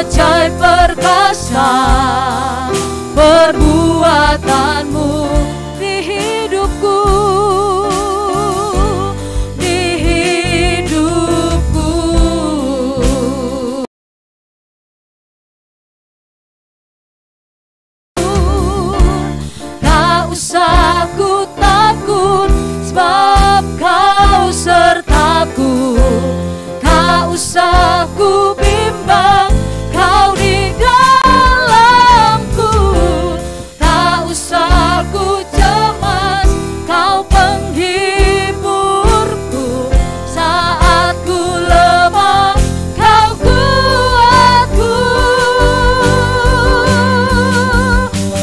ajaib perkasa perbuatanmu di hidupku, di hidupku. Tak usah ku takut sebab kau sertaku, tak usah ku bimbang kau di dalamku, tak usah ku cemas kau penghiburku, saat ku lemah kau kuatku.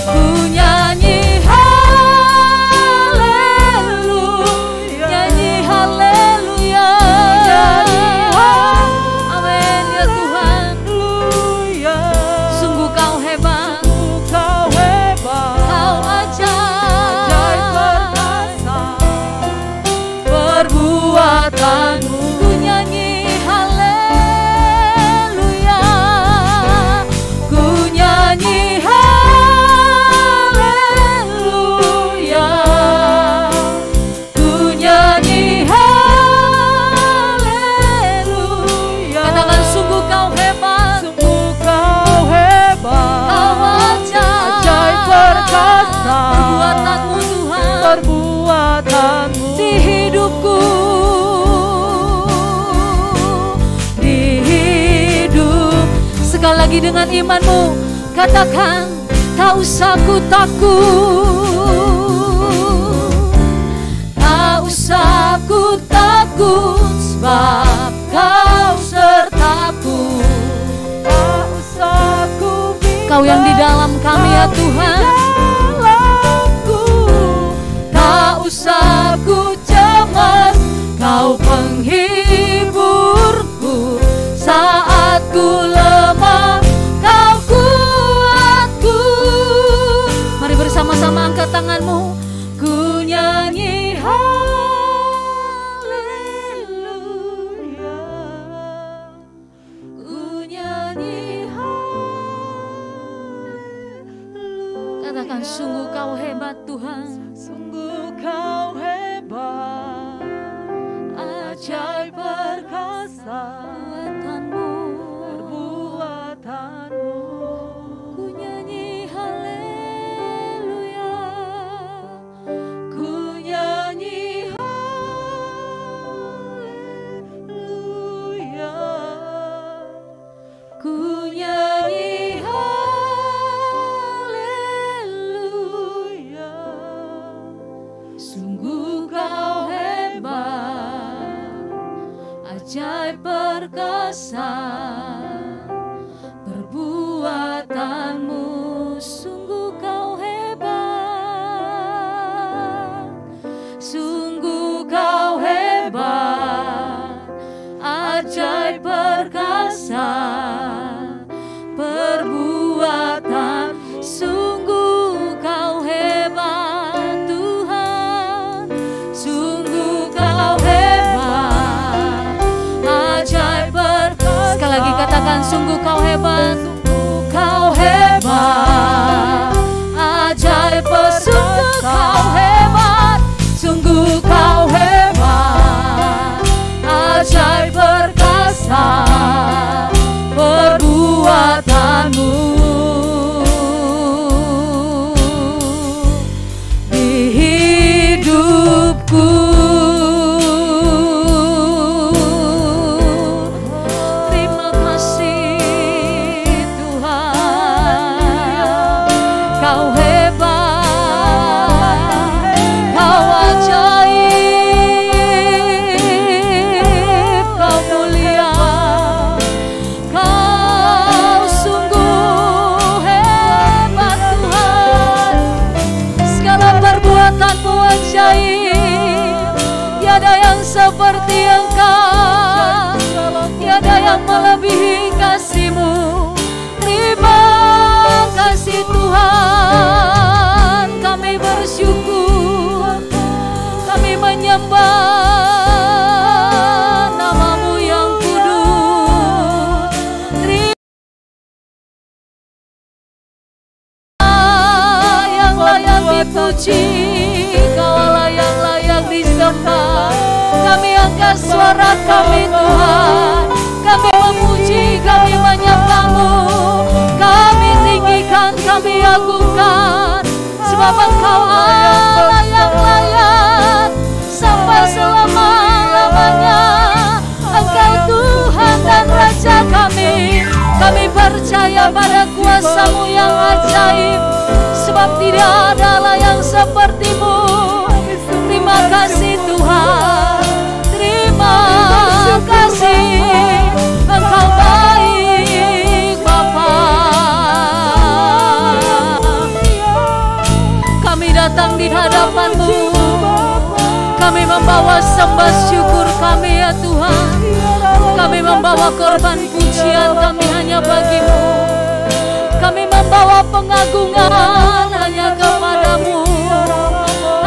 Ku nyanyi haleluya, nyanyi haleluya. Amin ya Tuhan. Sungguh kau hebat, kau ajaib perbuatanmu. Ku nyanyi haleluya, ku nyanyi haleluya, ku nyanyi haleluya. Katakan sungguh kau hebat, kau ajaib perkasa perbuatanmu Tuhan, perbuatanmu di hidupku, di hidup. Sekali lagi dengan imanmu katakan, tak usah ku takut, tak usah ku takut sebab kau sertaku, tak usah ku bimbang kau yang di dalam kami ya Tuhan, tak usah ku cemas kau penghiburku, saat ku lemah kau kuatku. Mari bersama-sama angkat tanganmu, ku nyanyi haleluya, ku nyanyi haleluya. Katakan sungguh kau hebat Tuhan, sungguh kau hebat, ajaib perkasa perbuatanmu. Ku nyanyi haleluya, ku nyanyi haleluya, ku nyanyi haleluya. Sungguh kau hebat, ajaib perkasa perbuatanmu. Sungguh kau hebat, sungguh kau hebat, ajaib perkasa perbuatan. Sungguh kau hebat Tuhan, sungguh kau hebat, ajaib perkasa. Sekali lagi katakan sungguh kau hebat, sungguh kau hebat, ajaib perkasa. Sungguh kau hebat, sungguh kau hebat, ajaib perkasa perbuatanmu di hidupku. Terima kasih puji, Kau Allah yang layak disembah. Kami angkat suara kami Tuhan, kami memuji, kami menyembah-Mu, kami tinggikan, kami agungkan, sebab Engkau Allah yang layak sampai selama-lamanya. Engkau Tuhan dan Raja kami. Kami percaya pada kuasa-Mu yang ajaib, sebab tidak ada Allah yang seperti-Mu. Terima kasih Tuhan, terima kasih, Engkau baik Bapa. Kami datang di hadapan-Mu, kami membawa sembah syukur kami ya Tuhan. Kami membawa korban pujian kami hanya bagi-Mu. Kami membawa pengagungan hanya kepada-Mu,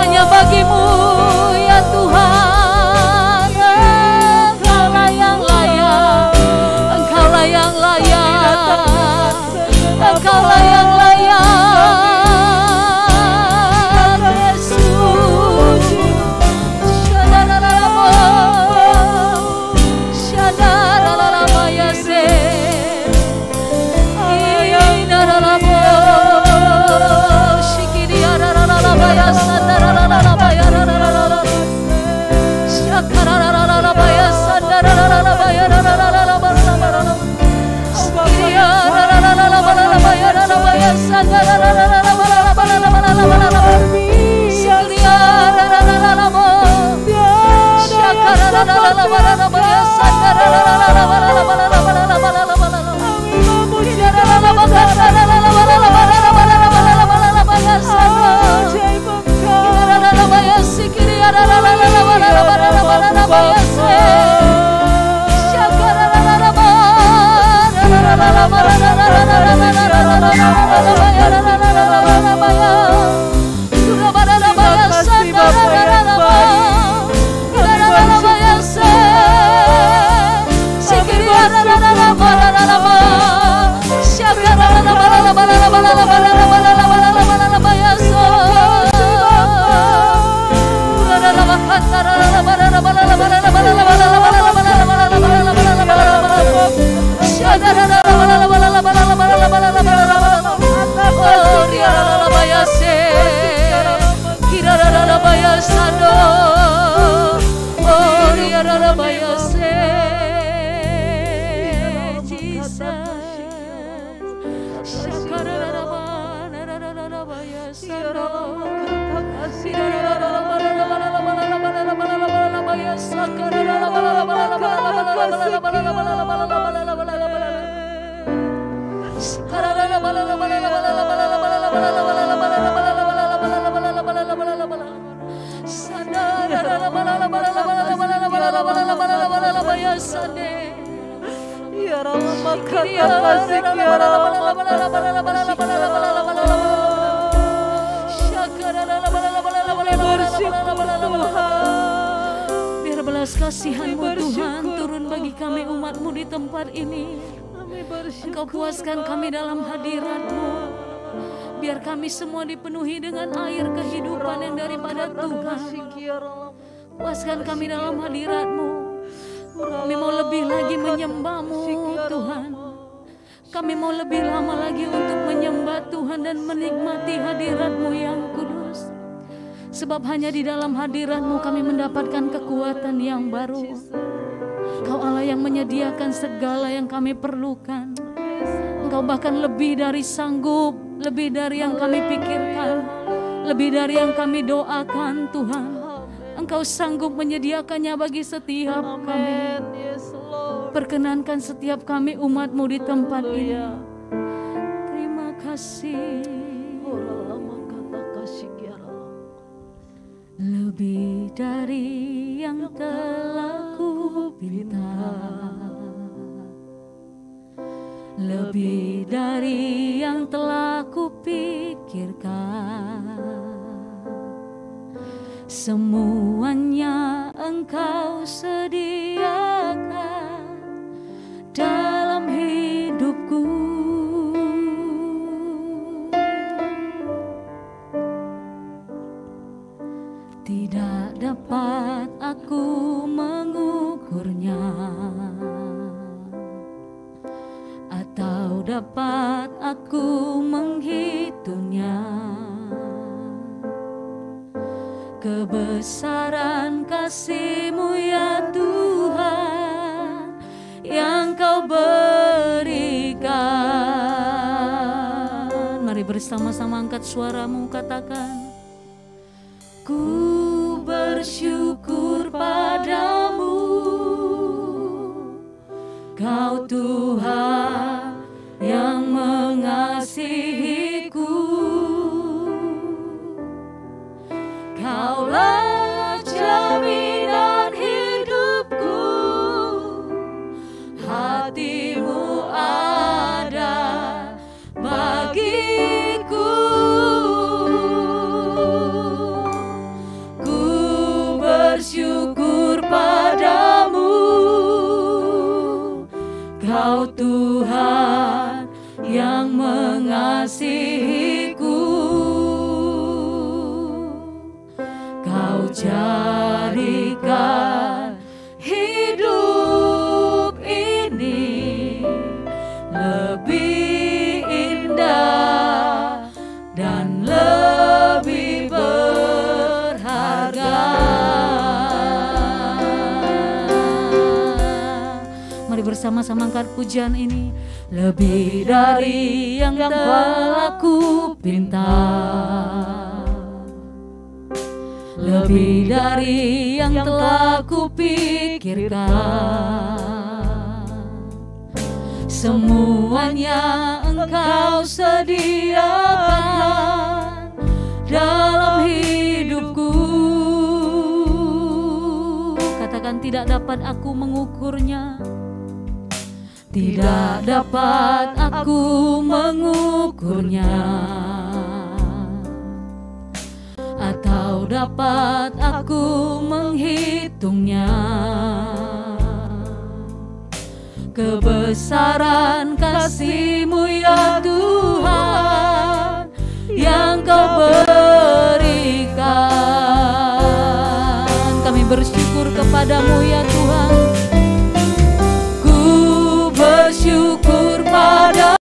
hanya bagi-Mu ya Tuhan. Engkaulah yang layak, Engkaulah yang layak, Engkaulah yang layak. Biar belas kasihan-Mu Tuhan turun bagi kami umat-Mu di tempat ini. Engkau puaskan kami dalam hadirat-Mu. Biar kami semua dipenuhi dengan air kehidupan yang daripada Tuhan. Puaskan kami dalam hadirat-Mu. Kami mau lebih lagi menyembah-Mu Tuhan. Kami mau lebih lama lagi untuk menyembah Tuhan dan menikmati hadirat-Mu yang kudus. Sebab hanya di dalam hadirat-Mu kami mendapatkan kekuatan yang baru. Kau Allah yang menyediakan segala yang kami perlukan. Engkau bahkan lebih dari sanggup, lebih dari yang kami pikirkan, lebih dari yang kami doakan Tuhan. Engkau sanggup menyediakannya bagi setiap kami. Perkenankan setiap kami umat-Mu di tempat ini. Terima kasih. Lebih dari yang telah ku pinta, lebih dari yang telah ku pikirkan, semuanya Engkau sediakan dalam hidupku. dapat aku menghitungnya. Kebesaran kasih-Mu ya Tuhan yang Kau berikan. Mari bersama-sama angkat suaramu, katakan, ku bersyukur padamu, Kau Tuhan yang mengasihiku. Kaulah jaminan hidupku, hati-Mu ada bagiku. Ku bersyukur padamu, Kau Tuhan yang mengasihiku. Kau jadikan hidup ini lebih indah dan lebih berharga. Mari bersama-sama angkat pujian ini. Lebih dari yang telah ku pinta, lebih dari yang telah kupikirkan, semuanya Engkau sediakan dalam hidupku. Katakan, tidak dapat aku mengukurnya, tidak dapat aku mengukurnya, atau dapat aku menghitungnya. Kebesaran kasih-Mu ya Tuhan yang Kau berikan. Kami bersyukur kepadamu ya Tuhan. Ku bersyukur pada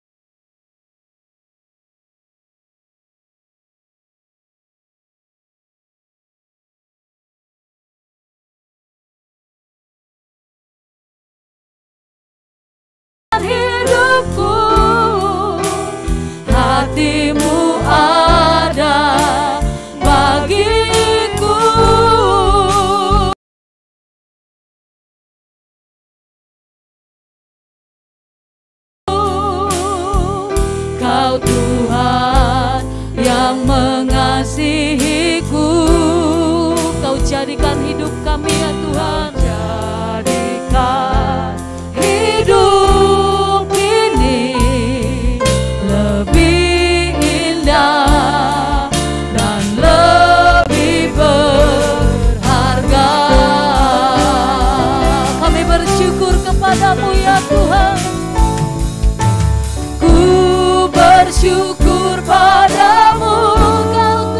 hidupku, hati-Mu ada bagiku. Kau Tuhan yang mengasihiku. Kau jadikan hidup kami ya Tuhan, jadikan hidup ini lebih indah dan lebih berharga. Kami bersyukur kepadamu ya Tuhan. Ku bersyukur padamu, Kau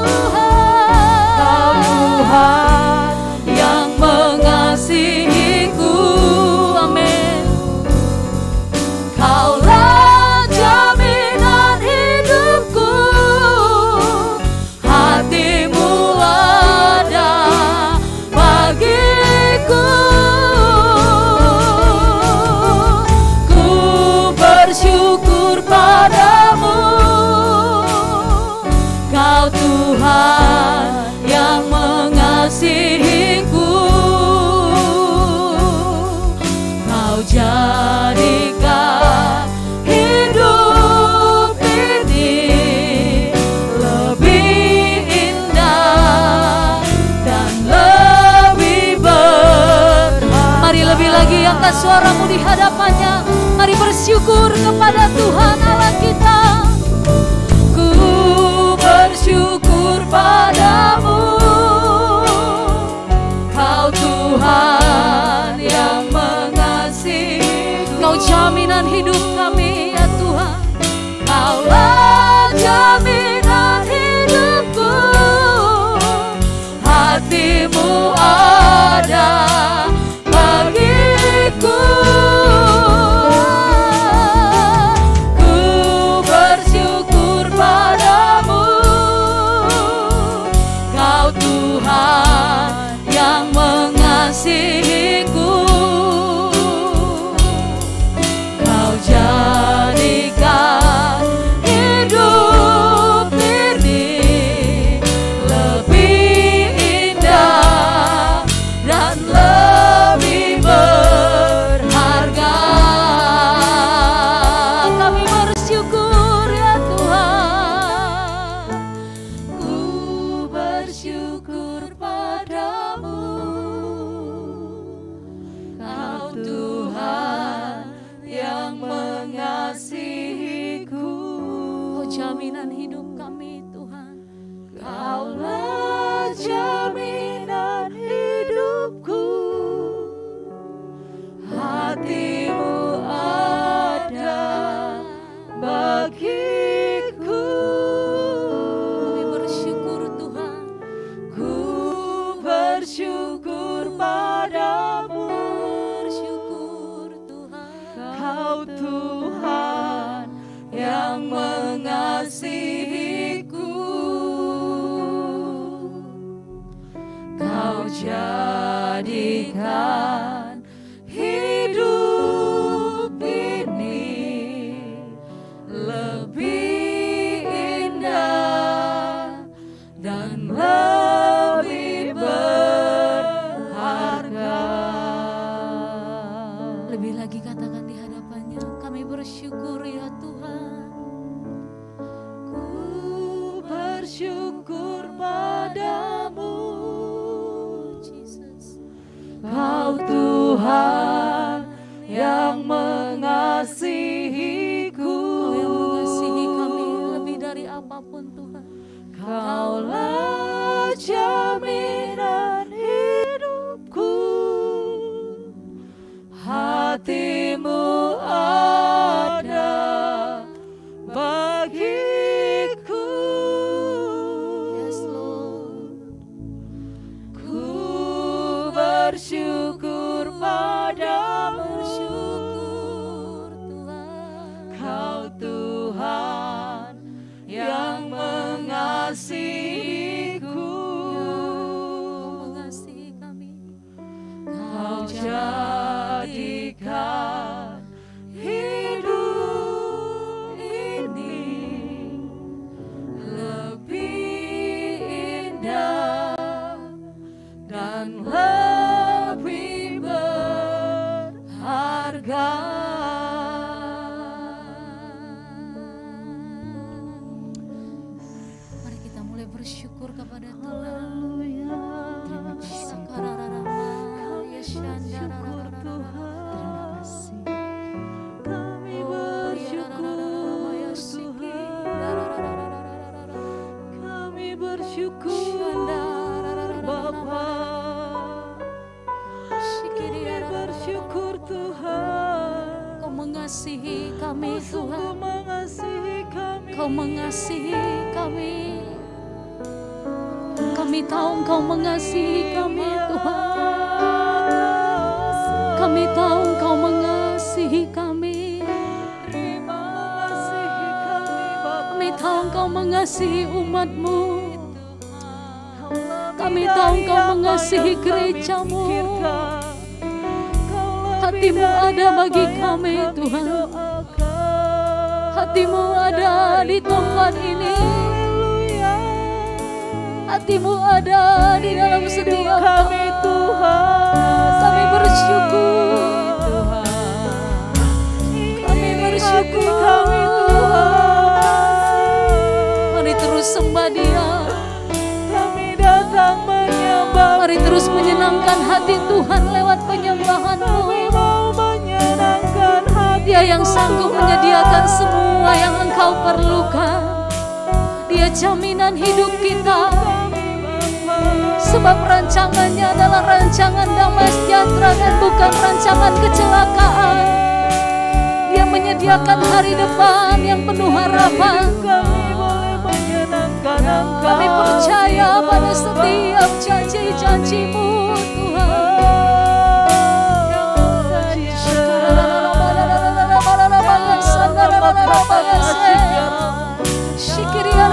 Tuhan yang mengasihi. jaminan hidup kami Tuhan. Kaulah jaminan hidupku, hatimu ada bagiku. Kami bersyukur Tuhan. Ku bersyukur padamu, Bersyukur Tuhan. Kau Tuhan yang mengasihiku. Kau jadikan hidup ini lebih indah dan lebih berharga. Lebih lagi katakan di hadapannya, kami bersyukur ya Tuhan. Ku bersyukur padamu, Jesus. Kau Tuhan yang mengasihiku. Kau yang mengasihi kami lebih dari apapun Tuhan. Kaulah jaminan hidupku, hatimu ada bagiku. Yes Lord. Ku bersyukur padamu, Bersyukur Tuhan. Kau Tuhan yang mengasihiku. Kau mengasihi kami. Kau jadikan hidup ini lebih indah dan lebih berharga. Mari kita mulai bersyukur kepada Tuhan. Haleluya. Terima kasih. Syukur Tuhan. Kami bersyukur Tuhan. Kami bersyukur Bapa. Kami bersyukur Tuhan. Kau mengasihi kami Sungguh Tuhan. mengasihi kami. Kau mengasihi kami. Kami tahu Engkau mengasihi kami Tuhan. Kami tahu Engkau mengasihi kami. Terima kasih kami Bapa. Kami tahu Engkau mengasihi umat-Mu. Kami tahu Engkau mengasihi gereja-Mu. Hati-Mu ada bagi kami Tuhan. Hati-Mu ada di tempat ini. Hati-Mu ada di dalam setiap kami Tuhan. Kami bersyukur Tuhan. Kami bersyukur kami Tuhan. Mari terus sembah Dia. Kami datang menyembah. Mari terus menyenangkan hati Tuhan lewat penyembahan-Mu. Kami mau menyenangkan hati. Dia yang sanggup menyediakan semua yang Engkau perlukan. Dia jaminan hidup kita. Sebab rancangannya adalah rancangan damai sejahtera dan bukan rancangan kecelakaan. Dia menyediakan hari depan yang penuh harapan. Kami boleh menyenangkan Engkau. Kami percaya pada setiap janji-janji-Mu Tuhan. Shikira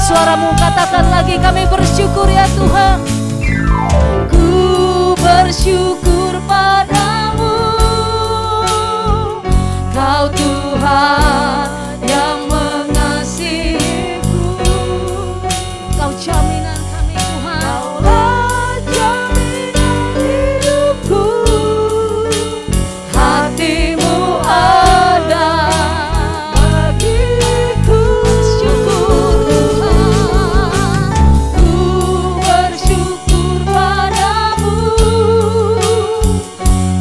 suaramu, katakan lagi, kami bersyukur ya Tuhan. Ku bersyukur padamu, Kau Tuhan yang mengasihiku. Kau jaminan kami Tuhan. Kaulah jaminan hidupku, hatimu ada bagiku. Syukur Tuhan, ku bersyukur padamu,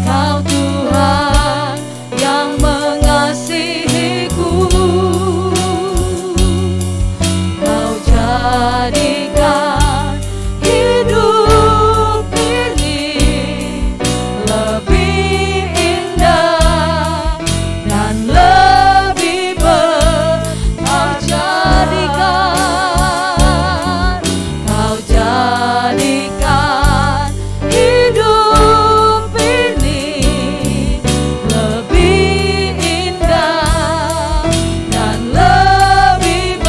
Kau Tuhan yang mengasihiku. Kau jadikan hidup ini lebih indah dan lebih Kau jadikan hidup ini lebih indah dan lebih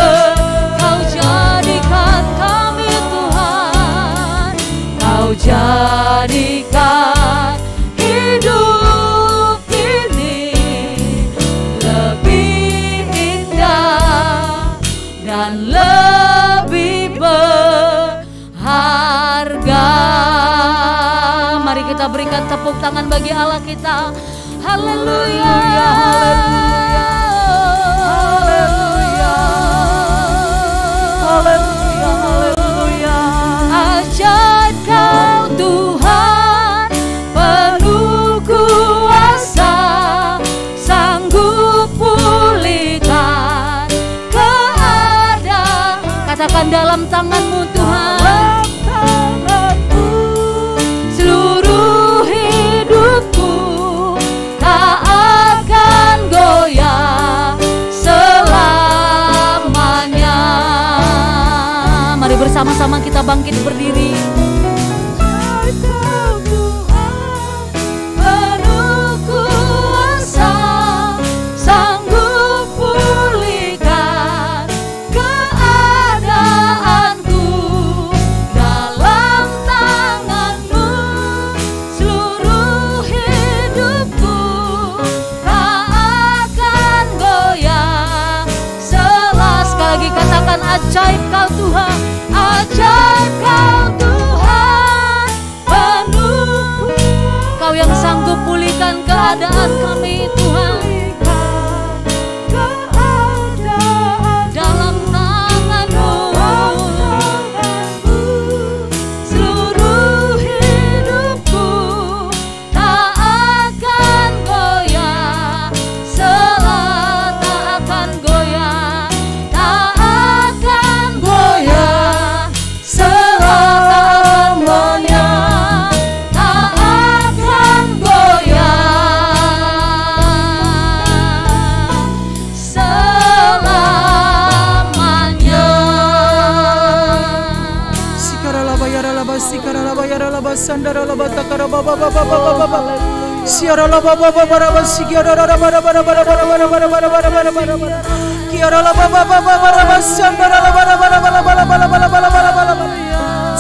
Kau jadikan kami Tuhan. Kau jadikan hidup ini lebih indah dan lebih berharga. Mari kita berikan tepuk tangan bagi Allah kita. Haleluya. Haleluya, haleluya. Ajaib Kau Tuhan, penuh kuasa, sanggup pulihkan keadaan. Katakan, dalam tangan-Mu Tuhan, seluruh hidupku tak akan goyah selamanya. Mari bersama-sama kita bangkit berdiri. Kau Tuhan, penuh kuasa, sanggup pulihkan keadaanku. Dalam tangan-Mu seluruh hidupku tak akan goyah. Sekali lagi katakan, ajaib Kau Tuhan, ajaib Kau Tuhan, penuh Kau yang sanggup pulihkan keadaan kami Tuhan. Dalam tangan-Mu seluruh hidupku tak akan goyah, tak akan goyah, tak akan goyah selamanya, tak akan goyah selamanya. Sikaralaba yaralaba sikaralaba yaralaba sandaralaba takaraba baba baba baba. Siaralaba baba baraba sikiaralaba baraba baraba baraba baraba baraba baraba. Kiaralaba baba baraba sandaralaba baraba baraba baraba baraba baraba.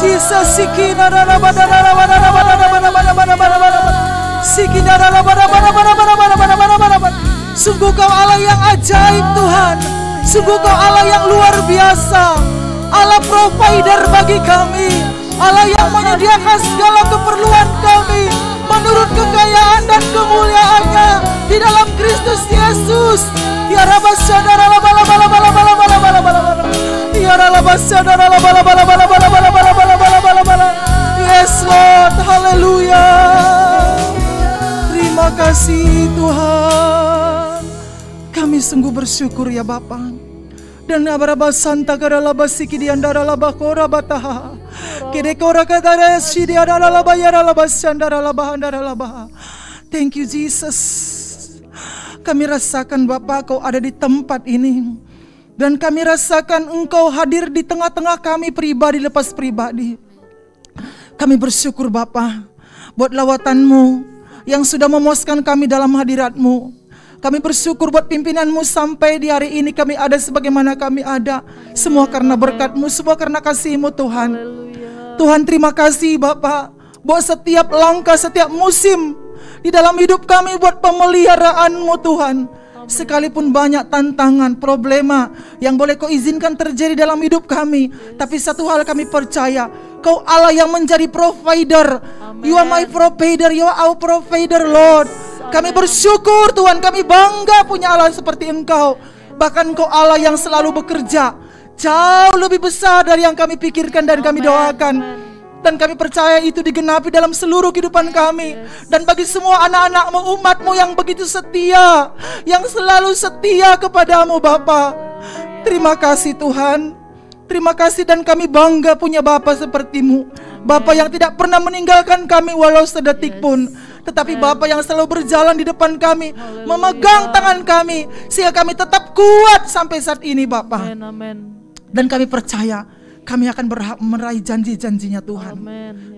Jesus sikinaralaba daralaba daraba daraba daraba daraba daraba. Sikinaralaba daraba daraba daraba daraba daraba. Sungguh Kau Allah yang ajaib Tuhan. Sungguh Kau Allah yang luar biasa. Allah provider bagi kami, Allah yang menyediakan segala keperluan kami menurut kekayaan dan kemuliaannya di dalam Kristus Yesus. Ya Rabbasana la bala bala bala bala bala bala bala. Ya Rabbasana la bala bala bala bala bala bala bala bala bala bala. Yes Lord, haleluya. Terima kasih Tuhan. Kami sungguh bersyukur ya Bapa. Dan abaraba santa karalaba siki diandara laba kora bataha. Kede kora katara sidi andara laba yara laba sandara laba andara laba. Thank you Jesus. Kami rasakan Bapa Kau ada di tempat ini. Dan kami rasakan Engkau hadir di tengah-tengah kami pribadi lepas pribadi. Kami bersyukur Bapa buat lawatan-Mu yang sudah memuaskan kami dalam hadirat-Mu. Kami bersyukur buat pimpinanmu sampai di hari ini kami ada sebagaimana kami ada. Semua karena berkat-Mu, semua karena kasih-Mu Tuhan. Tuhan terima kasih Bapa, buat setiap langkah, setiap musim di dalam hidup kami buat pemeliharaan-Mu Tuhan. Sekalipun banyak tantangan, problema yang boleh Kau izinkan terjadi dalam hidup kami, tapi satu hal kami percaya, Kau Allah yang menjadi provider. You are my provider, you are our provider Lord. Kami bersyukur Tuhan, kami bangga punya Allah seperti Engkau. Bahkan Kau Allah yang selalu bekerja jauh lebih besar dari yang kami pikirkan dan kami doakan. Dan kami percaya itu digenapi dalam seluruh kehidupan kami. Dan bagi semua anak-anak-Mu, umat-Mu yang begitu setia, yang selalu setia kepadamu Bapa. Terima kasih Tuhan. Terima kasih dan kami bangga punya Bapa seperti-Mu. Bapa yang tidak pernah meninggalkan kami walau sedetik pun. Tetapi Bapa yang selalu berjalan di depan kami, memegang tangan kami, sehingga kami tetap kuat sampai saat ini Bapa. Dan kami percaya kami akan berhak meraih janji-janjinya Tuhan.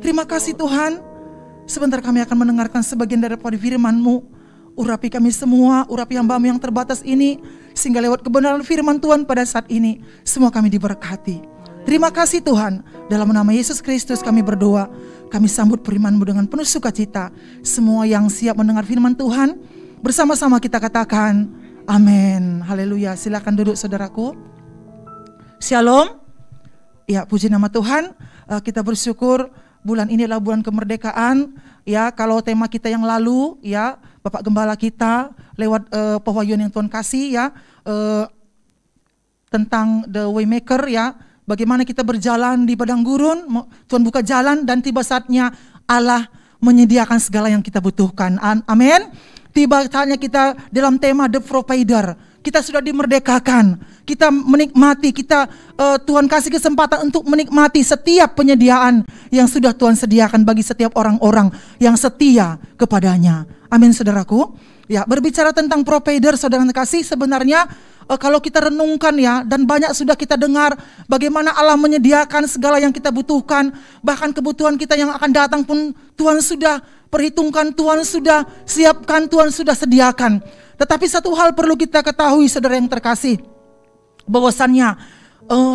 Terima kasih Tuhan. Sebentar kami akan mendengarkan sebagian daripada firman-Mu. Urapi kami semua, urapi hamba-Mu yang terbatas ini, sehingga lewat kebenaran firman Tuhan pada saat ini, semua kami diberkati. Terima kasih Tuhan. Dalam nama Yesus Kristus kami berdoa. Kami sambut firman-Mu dengan penuh sukacita. Semua yang siap mendengar firman Tuhan, bersama-sama kita katakan, amin. Haleluya. Silakan duduk saudaraku. Shalom. Ya, puji nama Tuhan. Kita bersyukur bulan ini adalah bulan kemerdekaan. Ya, kalau tema kita yang lalu, ya, Bapak Gembala kita lewat pewahyuan yang Tuhan kasih, ya, tentang the waymaker, ya, bagaimana kita berjalan di padang gurun. Tuhan buka jalan dan tiba saatnya Allah menyediakan segala yang kita butuhkan. Amin. Tiba saatnya kita dalam tema the provider. Kita sudah dimerdekakan, kita menikmati, Tuhan kasih kesempatan untuk menikmati setiap penyediaan yang sudah Tuhan sediakan bagi setiap orang-orang yang setia kepadanya. Amin saudaraku. Ya, berbicara tentang provider saudara kasih, sebenarnya kalau kita renungkan ya, dan banyak sudah kita dengar bagaimana Allah menyediakan segala yang kita butuhkan, bahkan kebutuhan kita yang akan datang pun Tuhan sudah perhitungkan, Tuhan sudah siapkan, Tuhan sudah sediakan. Tetapi satu hal perlu kita ketahui saudara yang terkasih, bahwasannya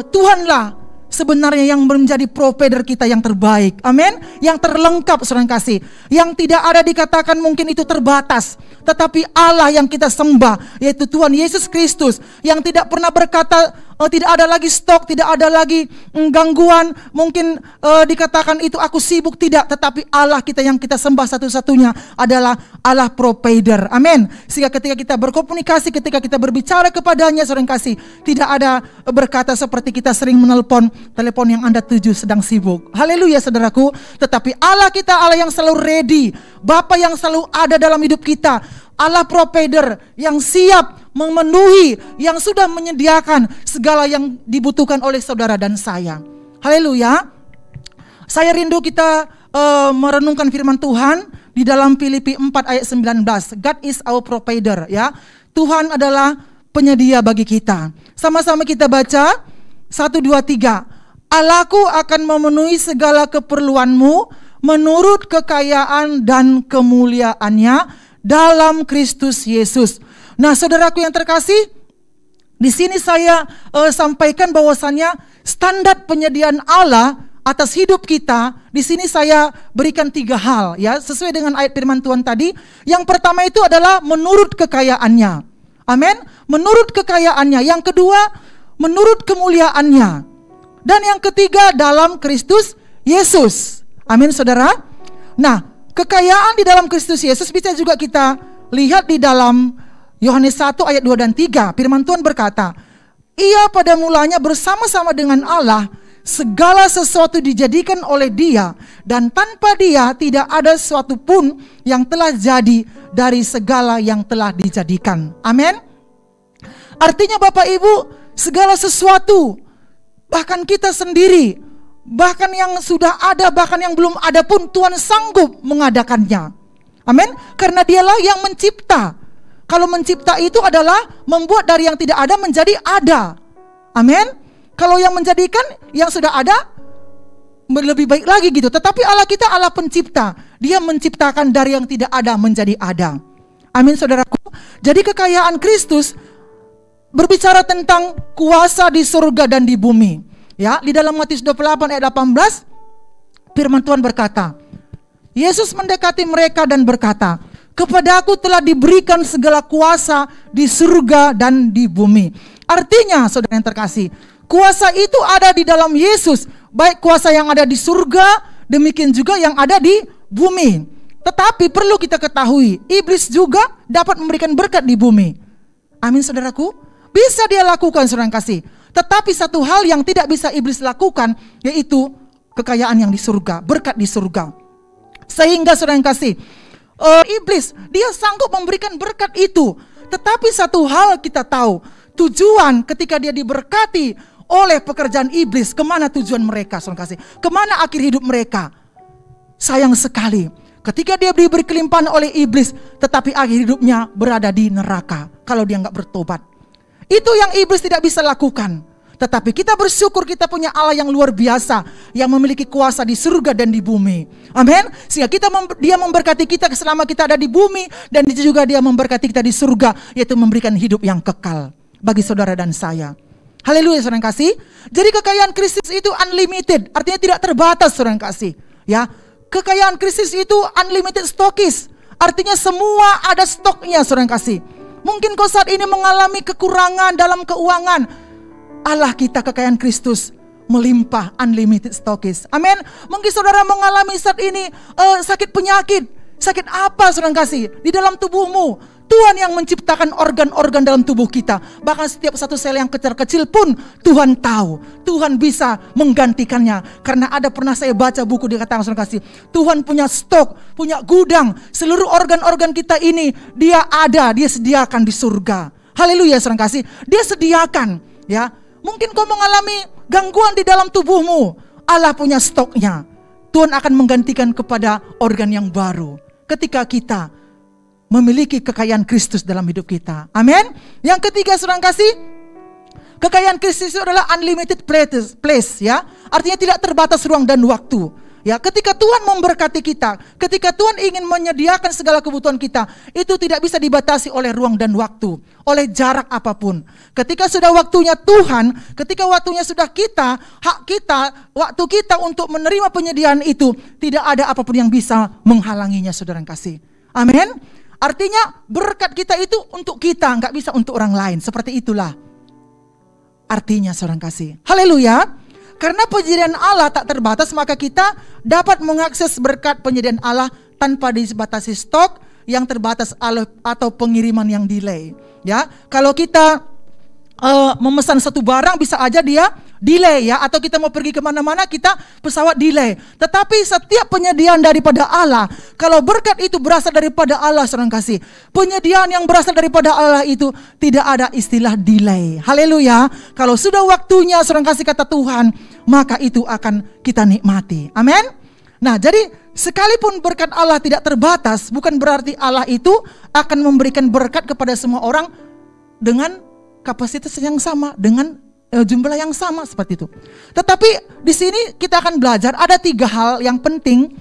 Tuhanlah sebenarnya yang menjadi provider kita yang terbaik. Amin. Yang terlengkap saudara yang kasih, yang tidak ada dikatakan mungkin itu terbatas, tetapi Allah yang kita sembah, yaitu Tuhan Yesus Kristus, yang tidak pernah berkata tidak ada lagi stok, tidak ada lagi gangguan, mungkin dikatakan itu aku sibuk, tidak, tetapi Allah kita yang kita sembah satu-satunya adalah Allah provider. Amin. Sehingga ketika kita berkomunikasi, ketika kita berbicara kepadanya saudara kasih, tidak ada berkata seperti kita sering menelpon, telepon yang Anda tuju sedang sibuk. Haleluya saudaraku. Tetapi Allah kita Allah yang selalu ready, Bapa yang selalu ada dalam hidup kita, Allah provider yang siap memenuhi, yang sudah menyediakan segala yang dibutuhkan oleh saudara dan saya. Haleluya. Saya rindu kita merenungkan firman Tuhan di dalam Filipi 4 ayat 19. God is our provider, ya. Tuhan adalah penyedia bagi kita. Sama-sama kita baca 1, 2, 3. Allahku akan memenuhi segala keperluanmu menurut kekayaan dan kemuliaannya dalam Kristus Yesus. Nah, saudaraku yang terkasih, di sini saya sampaikan bahwasannya standar penyediaan Allah atas hidup kita, di sini saya berikan 3 hal, ya, sesuai dengan ayat firman Tuhan tadi. Yang pertama itu adalah menurut kekayaannya. Amin. Menurut kekayaannya. Yang kedua, menurut kemuliaannya. Dan yang ketiga, dalam Kristus Yesus. Amin, saudara. Nah, kekayaan di dalam Kristus Yesus bisa juga kita lihat di dalam Yohanes 1 ayat 2 dan 3. Firman Tuhan berkata, Ia pada mulanya bersama-sama dengan Allah, segala sesuatu dijadikan oleh Dia, dan tanpa Dia tidak ada sesuatu pun yang telah jadi dari segala yang telah dijadikan. Amin. Artinya Bapak Ibu, segala sesuatu, bahkan kita sendiri, bahkan yang sudah ada, bahkan yang belum ada pun Tuhan sanggup mengadakannya. Amin. Karena Dialah yang mencipta. Kalau mencipta itu adalah membuat dari yang tidak ada menjadi ada. Amin. Kalau yang menjadikan yang sudah ada lebih baik lagi gitu. Tetapi Allah kita Allah pencipta. Dia menciptakan dari yang tidak ada menjadi ada. Amin saudaraku. Jadi kekayaan Kristus berbicara tentang kuasa di surga dan di bumi. Ya, di dalam Matius 28 ayat 18 firman Tuhan berkata, Yesus mendekati mereka dan berkata, "Kepadaku telah diberikan segala kuasa di surga dan di bumi." Artinya, saudara yang terkasih, kuasa itu ada di dalam Yesus, baik kuasa yang ada di surga, demikian juga yang ada di bumi. Tetapi perlu kita ketahui, iblis juga dapat memberikan berkat di bumi. Amin, saudaraku. Bisa dia lakukan, saudara yang kasih. Tetapi satu hal yang tidak bisa iblis lakukan, yaitu kekayaan yang di surga, berkat di surga. Sehingga saudara yang kasih, iblis dia sanggup memberikan berkat itu. Tetapi satu hal kita tahu, tujuan ketika dia diberkati oleh pekerjaan iblis, kemana tujuan mereka, saudara kasih? Kemana akhir hidup mereka? Sayang sekali, ketika dia diberi kelimpahan oleh iblis, tetapi akhir hidupnya berada di neraka kalau dia nggak bertobat. Itu yang iblis tidak bisa lakukan. Tetapi kita bersyukur kita punya Allah yang luar biasa, yang memiliki kuasa di surga dan di bumi. Amin. Sehingga dia memberkati kita selama kita ada di bumi, dan juga dia memberkati kita di surga, yaitu memberikan hidup yang kekal bagi saudara dan saya. Haleluya, saudara yang kasih. Jadi kekayaan Kristus itu unlimited, artinya tidak terbatas, saudara yang kasih. Ya, kekayaan Kristus itu unlimited stokis, artinya semua ada stoknya, saudara yang kasih. Mungkin kau saat ini mengalami kekurangan dalam keuangan. Allah kita kekayaan Kristus melimpah, unlimited stokis. Amin. Mungkin saudara mengalami saat ini sakit penyakit. Sakit apa, saudara kasih? Di dalam tubuhmu. Tuhan yang menciptakan organ-organ dalam tubuh kita. Bahkan setiap satu sel yang kecil-kecil pun Tuhan tahu. Tuhan bisa menggantikannya. Karena pernah saya baca buku dikatakan, saudara kasih, Tuhan punya stok, punya gudang. Seluruh organ-organ kita ini dia sediakan di surga. Haleluya, saudara kasih. Dia sediakan, ya. Mungkin kau mengalami gangguan di dalam tubuhmu. Allah punya stoknya. Tuhan akan menggantikan kepada organ yang baru ketika kita memiliki kekayaan Kristus dalam hidup kita. Amin. Yang ketiga, saudara kasih, kekayaan Kristus itu adalah unlimited place, ya. Artinya tidak terbatas ruang dan waktu. Ya, ketika Tuhan memberkati kita, ketika Tuhan ingin menyediakan segala kebutuhan kita, itu tidak bisa dibatasi oleh ruang dan waktu, oleh jarak apapun. Ketika sudah waktunya Tuhan, ketika waktunya sudah kita, hak kita, waktu kita untuk menerima penyediaan itu, tidak ada apapun yang bisa menghalanginya, saudara kasih. Amin. Artinya berkat kita itu untuk kita, nggak bisa untuk orang lain. Seperti itulah artinya, saudara kasih. Haleluya. Karena penyediaan Allah tak terbatas, maka kita dapat mengakses berkat penyediaan Allah tanpa dibatasi stok yang terbatas atau pengiriman yang delay. Ya, kalau kita memesan satu barang bisa aja dia delay, ya, atau kita mau pergi kemana-mana kita pesawat delay. Tetapi setiap penyediaan daripada Allah, kalau berkat itu berasal daripada Allah, saudara kasih, penyediaan yang berasal daripada Allah itu tidak ada istilah delay. Haleluya. Kalau sudah waktunya, saudara kasih, kata Tuhan, maka itu akan kita nikmati. Amin. Nah, jadi sekalipun berkat Allah tidak terbatas, bukan berarti Allah itu akan memberikan berkat kepada semua orang dengan kapasitas yang sama, dengan jumlah yang sama, seperti itu. Tetapi di sini kita akan belajar ada 3 hal yang penting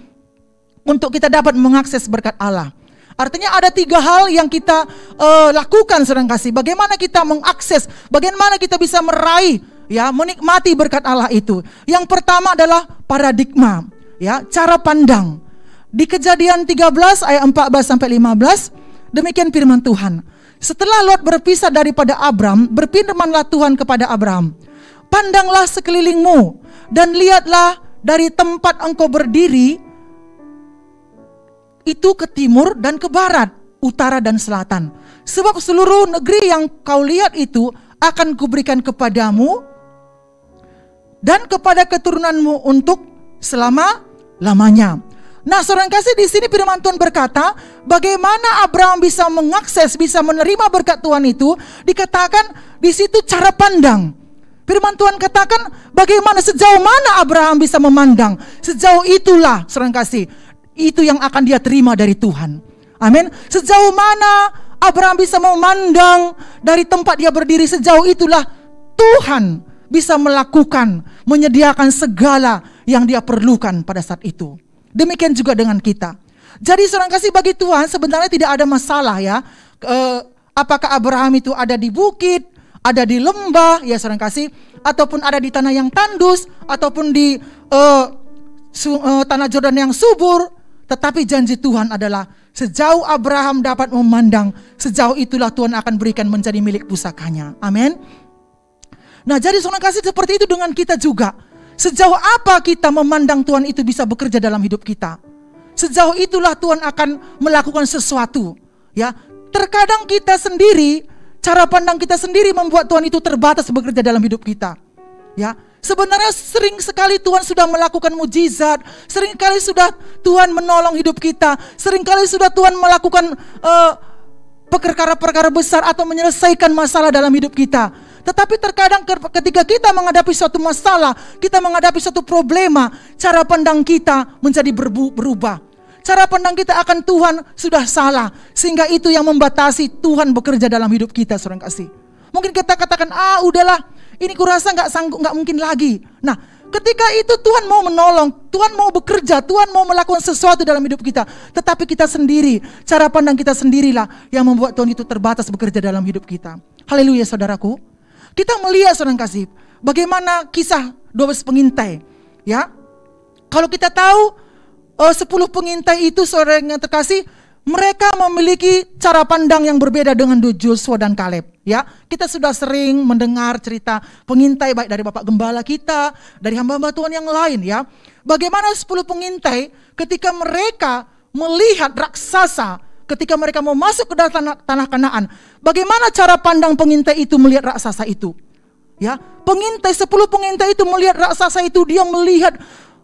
untuk kita dapat mengakses berkat Allah. Artinya ada 3 hal yang kita lakukan, saudara kasih. Bagaimana kita mengakses, bagaimana kita bisa meraih, ya, menikmati berkat Allah itu. Yang pertama adalah paradigma, ya, cara pandang. Di Kejadian 13 ayat 14 sampai 15, demikian firman Tuhan. Setelah Lot berpisah daripada Abram, berfirmanlah Tuhan kepada Abram, "Pandanglah sekelilingmu dan lihatlah dari tempat engkau berdiri itu ke timur dan ke barat, utara dan selatan. Sebab seluruh negeri yang kau lihat itu akan kuberikan kepadamu dan kepada keturunanmu untuk selama-lamanya." Nah, saudara kasih, di sini firman Tuhan berkata, bagaimana Abraham bisa mengakses, bisa menerima berkat Tuhan itu, dikatakan di situ cara pandang. Firman Tuhan katakan bagaimana, sejauh mana Abraham bisa memandang, sejauh itulah, saudara kasih, itu yang akan dia terima dari Tuhan. Amin. Sejauh mana Abraham bisa memandang dari tempat dia berdiri, sejauh itulah Tuhan bisa melakukan, menyediakan segala yang dia perlukan pada saat itu. Demikian juga dengan kita. Jadi saudara kasih, bagi Tuhan sebenarnya tidak ada masalah, ya. apakah Abraham itu ada di bukit, ada di lembah, ya saudara kasih, ataupun ada di tanah yang tandus, ataupun di tanah Jordan yang subur. Tetapi janji Tuhan adalah sejauh Abraham dapat memandang, sejauh itulah Tuhan akan berikan menjadi milik pusakanya. Amin. Nah, jadi saudara kasih, seperti itu dengan kita juga. Sejauh apa kita memandang Tuhan itu bisa bekerja dalam hidup kita, sejauh itulah Tuhan akan melakukan sesuatu. Ya, terkadang kita sendiri, cara pandang kita sendiri membuat Tuhan itu terbatas bekerja dalam hidup kita. Ya, sebenarnya sering sekali Tuhan sudah melakukan mujizat, sering kali sudah Tuhan menolong hidup kita, sering kali sudah Tuhan melakukan perkara-perkara besar atau menyelesaikan masalah dalam hidup kita. Tetapi terkadang ketika kita menghadapi suatu masalah, kita menghadapi suatu problema, cara pandang kita menjadi berubah. Cara pandang kita akan Tuhan sudah salah, sehingga itu yang membatasi Tuhan bekerja dalam hidup kita, saudara kasih. Mungkin kita katakan, udahlah, ini kurasa nggak sanggup, nggak mungkin lagi. Nah, ketika itu Tuhan mau menolong, Tuhan mau bekerja, Tuhan mau melakukan sesuatu dalam hidup kita. Tetapi kita sendiri, cara pandang kita sendirilah yang membuat Tuhan itu terbatas bekerja dalam hidup kita. Haleluya, saudaraku. Kita melihat, saudara kasih, bagaimana kisah 12 pengintai. Ya, kalau kita tahu 10 pengintai itu, saudara yang terkasih, mereka memiliki cara pandang yang berbeda dengan Joshua dan Kaleb. Ya, kita sudah sering mendengar cerita pengintai baik dari Bapak Gembala kita, dari hamba-hamba Tuhan yang lain. Ya, bagaimana 10 pengintai ketika mereka melihat raksasa, ketika mereka mau masuk ke dalam tanah Kanaan, bagaimana cara pandang pengintai itu melihat raksasa itu? Ya, 10 pengintai itu melihat raksasa itu, dia melihat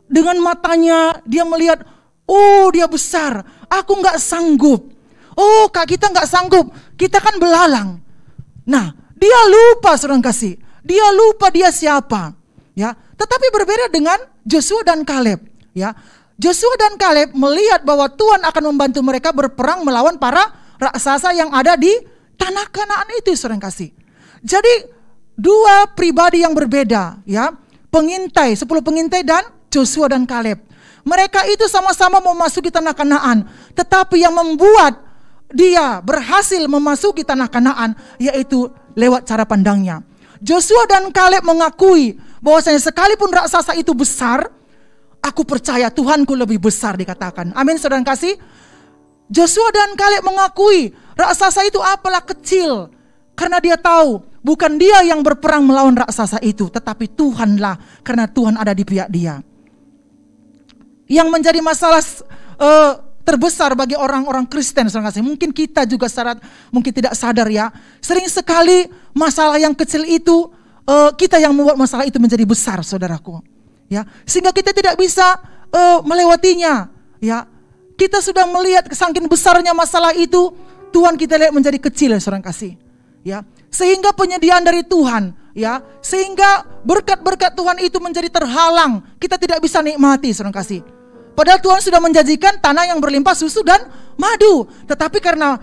dengan matanya, dia melihat, oh dia besar, aku nggak sanggup. Oh kak, kita nggak sanggup, kita kan belalang. Nah, dia lupa, saudara kasih, dia lupa dia siapa. Ya, tetapi berbeda dengan Joshua dan Kaleb. Ya, Joshua dan Kaleb melihat bahwa Tuhan akan membantu mereka berperang melawan para raksasa yang ada di tanah Kanaan itu, saudara kasih. Jadi dua pribadi yang berbeda, ya, pengintai, 10 pengintai dan Joshua dan Kaleb. Mereka itu sama-sama memasuki tanah Kanaan, tetapi yang membuat dia berhasil memasuki tanah Kanaan yaitu lewat cara pandangnya. Joshua dan Kaleb mengakui bahwasanya sekalipun raksasa itu besar, aku percaya Tuhanku lebih besar, dikatakan. Amin, saudara kasih. Joshua dan Kaleb mengakui raksasa itu apalah kecil, karena dia tahu bukan dia yang berperang melawan raksasa itu, tetapi Tuhanlah, karena Tuhan ada di pihak dia. Yang menjadi masalah terbesar bagi orang-orang Kristen, saudara kasih, mungkin kita juga mungkin tidak sadar, ya, sering sekali masalah yang kecil itu kita yang membuat masalah itu menjadi besar, saudaraku. Ya, sehingga kita tidak bisa melewatinya. Ya, kita sudah melihat saking besarnya masalah itu, Tuhan kita lihat menjadi kecil, ya, saudara kasih. Ya, sehingga penyediaan dari Tuhan, ya, sehingga berkat-berkat Tuhan itu menjadi terhalang. Kita tidak bisa nikmati, saudara kasih. Padahal Tuhan sudah menjanjikan tanah yang berlimpah susu dan madu. Tetapi karena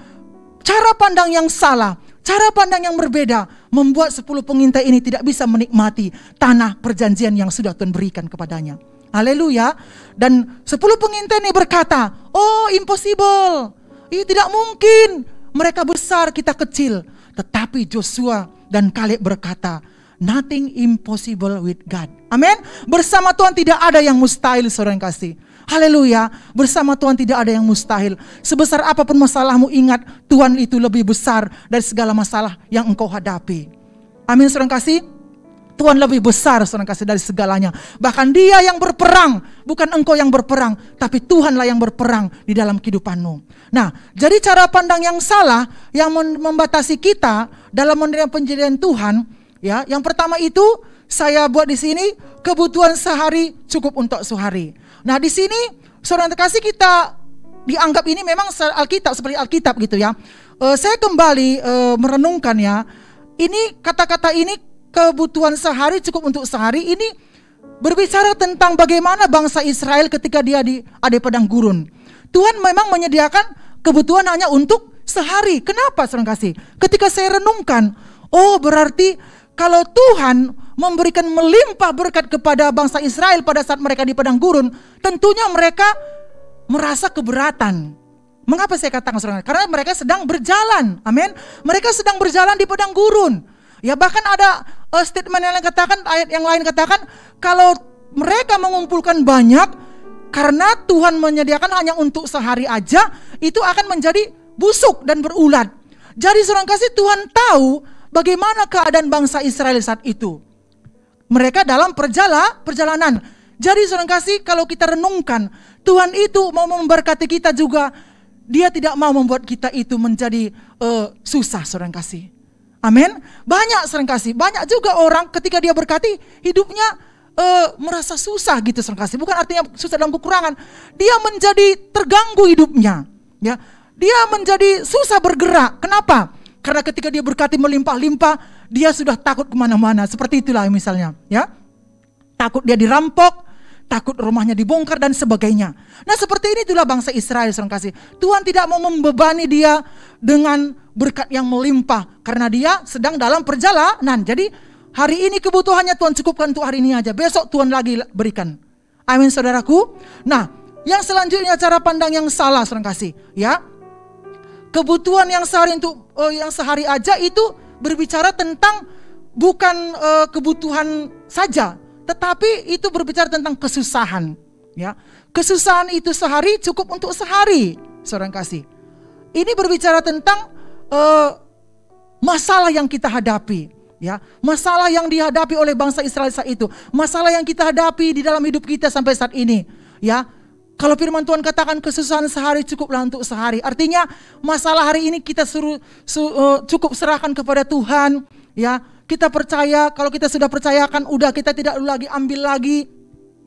cara pandang yang salah, cara pandang yang berbeda, membuat 10 pengintai ini tidak bisa menikmati tanah perjanjian yang sudah Tuhan berikan kepadanya. Haleluya. Dan 10 pengintai ini berkata, oh impossible, ini tidak mungkin, mereka besar, kita kecil. Tetapi Joshua dan Kaleb berkata, nothing impossible with God. Amin. Bersama Tuhan tidak ada yang mustahil, saudara yang kasih. Haleluya. Bersama Tuhan tidak ada yang mustahil. Sebesar apapun masalahmu, ingat Tuhan itu lebih besar dari segala masalah yang engkau hadapi. Amin, saudara kasih. Tuhan lebih besar, saudara kasih, dari segalanya. Bahkan Dia yang berperang, bukan engkau yang berperang, tapi Tuhanlah yang berperang di dalam kehidupanmu. Nah, jadi cara pandang yang salah yang membatasi kita dalam menerima penjadian Tuhan, ya, yang pertama itu saya buat di sini, kebutuhan sehari cukup untuk sehari. Nah, di sini saudara terkasih, kita dianggap ini memang Alkitab, seperti Alkitab gitu, ya. Saya kembali merenungkan, ya. Ini kata-kata ini, kebutuhan sehari cukup untuk sehari, ini berbicara tentang bagaimana bangsa Israel ketika dia ada di padang gurun. Tuhan memang menyediakan kebutuhan hanya untuk sehari. Kenapa, saudara kasih? Ketika saya renungkan, oh berarti kalau Tuhan memberikan melimpah berkat kepada bangsa Israel pada saat mereka di padang gurun, tentunya mereka merasa keberatan. Mengapa saya katakan saudara? Karena mereka sedang berjalan. Amin. Mereka sedang berjalan di padang gurun. Ya, bahkan ada statement yang lain katakan, ayat yang lain katakan, kalau mereka mengumpulkan banyak, karena Tuhan menyediakan hanya untuk sehari aja, itu akan menjadi busuk dan berulat. Jadi saudara kasih, Tuhan tahu bagaimana keadaan bangsa Israel saat itu. Mereka dalam perjalanan. Jadi saudara kasih, kalau kita renungkan, Tuhan itu mau memberkati kita juga. Dia tidak mau membuat kita itu menjadi susah, saudara kasih. Amin. Banyak saudara kasih, banyak juga orang ketika dia berkati hidupnya merasa susah gitu, saudara kasih. Bukan artinya susah dalam kekurangan. Dia menjadi terganggu hidupnya. Ya, dia menjadi susah bergerak. Kenapa? Karena ketika dia berkati melimpah-limpah, dia sudah takut kemana-mana. Seperti itulah misalnya. Ya, takut dia dirampok, takut rumahnya dibongkar dan sebagainya. Nah, seperti ini itulah bangsa Israel, saudara kasih. Tuhan tidak mau membebani dia dengan berkat yang melimpah karena dia sedang dalam perjalanan. Jadi hari ini kebutuhannya Tuhan cukupkan untuk hari ini aja. Besok Tuhan lagi berikan. Amin, saudaraku. Nah, yang selanjutnya cara pandang yang salah, saudara kasih. Ya, kebutuhan yang sehari aja itu berbicara tentang bukan kebutuhan saja, tetapi itu berbicara tentang kesusahan. Ya, kesusahan itu sehari cukup untuk sehari, saudara kasih. Ini berbicara tentang masalah yang kita hadapi. Ya, masalah yang dihadapi oleh bangsa Israel saat itu, masalah yang kita hadapi di dalam hidup kita sampai saat ini. Ya, kalau firman Tuhan katakan kesusahan sehari cukuplah untuk sehari. Artinya masalah hari ini kita cukup serahkan kepada Tuhan. Ya, kita percaya, kalau kita sudah percayakan, udah kita tidak lagi ambil lagi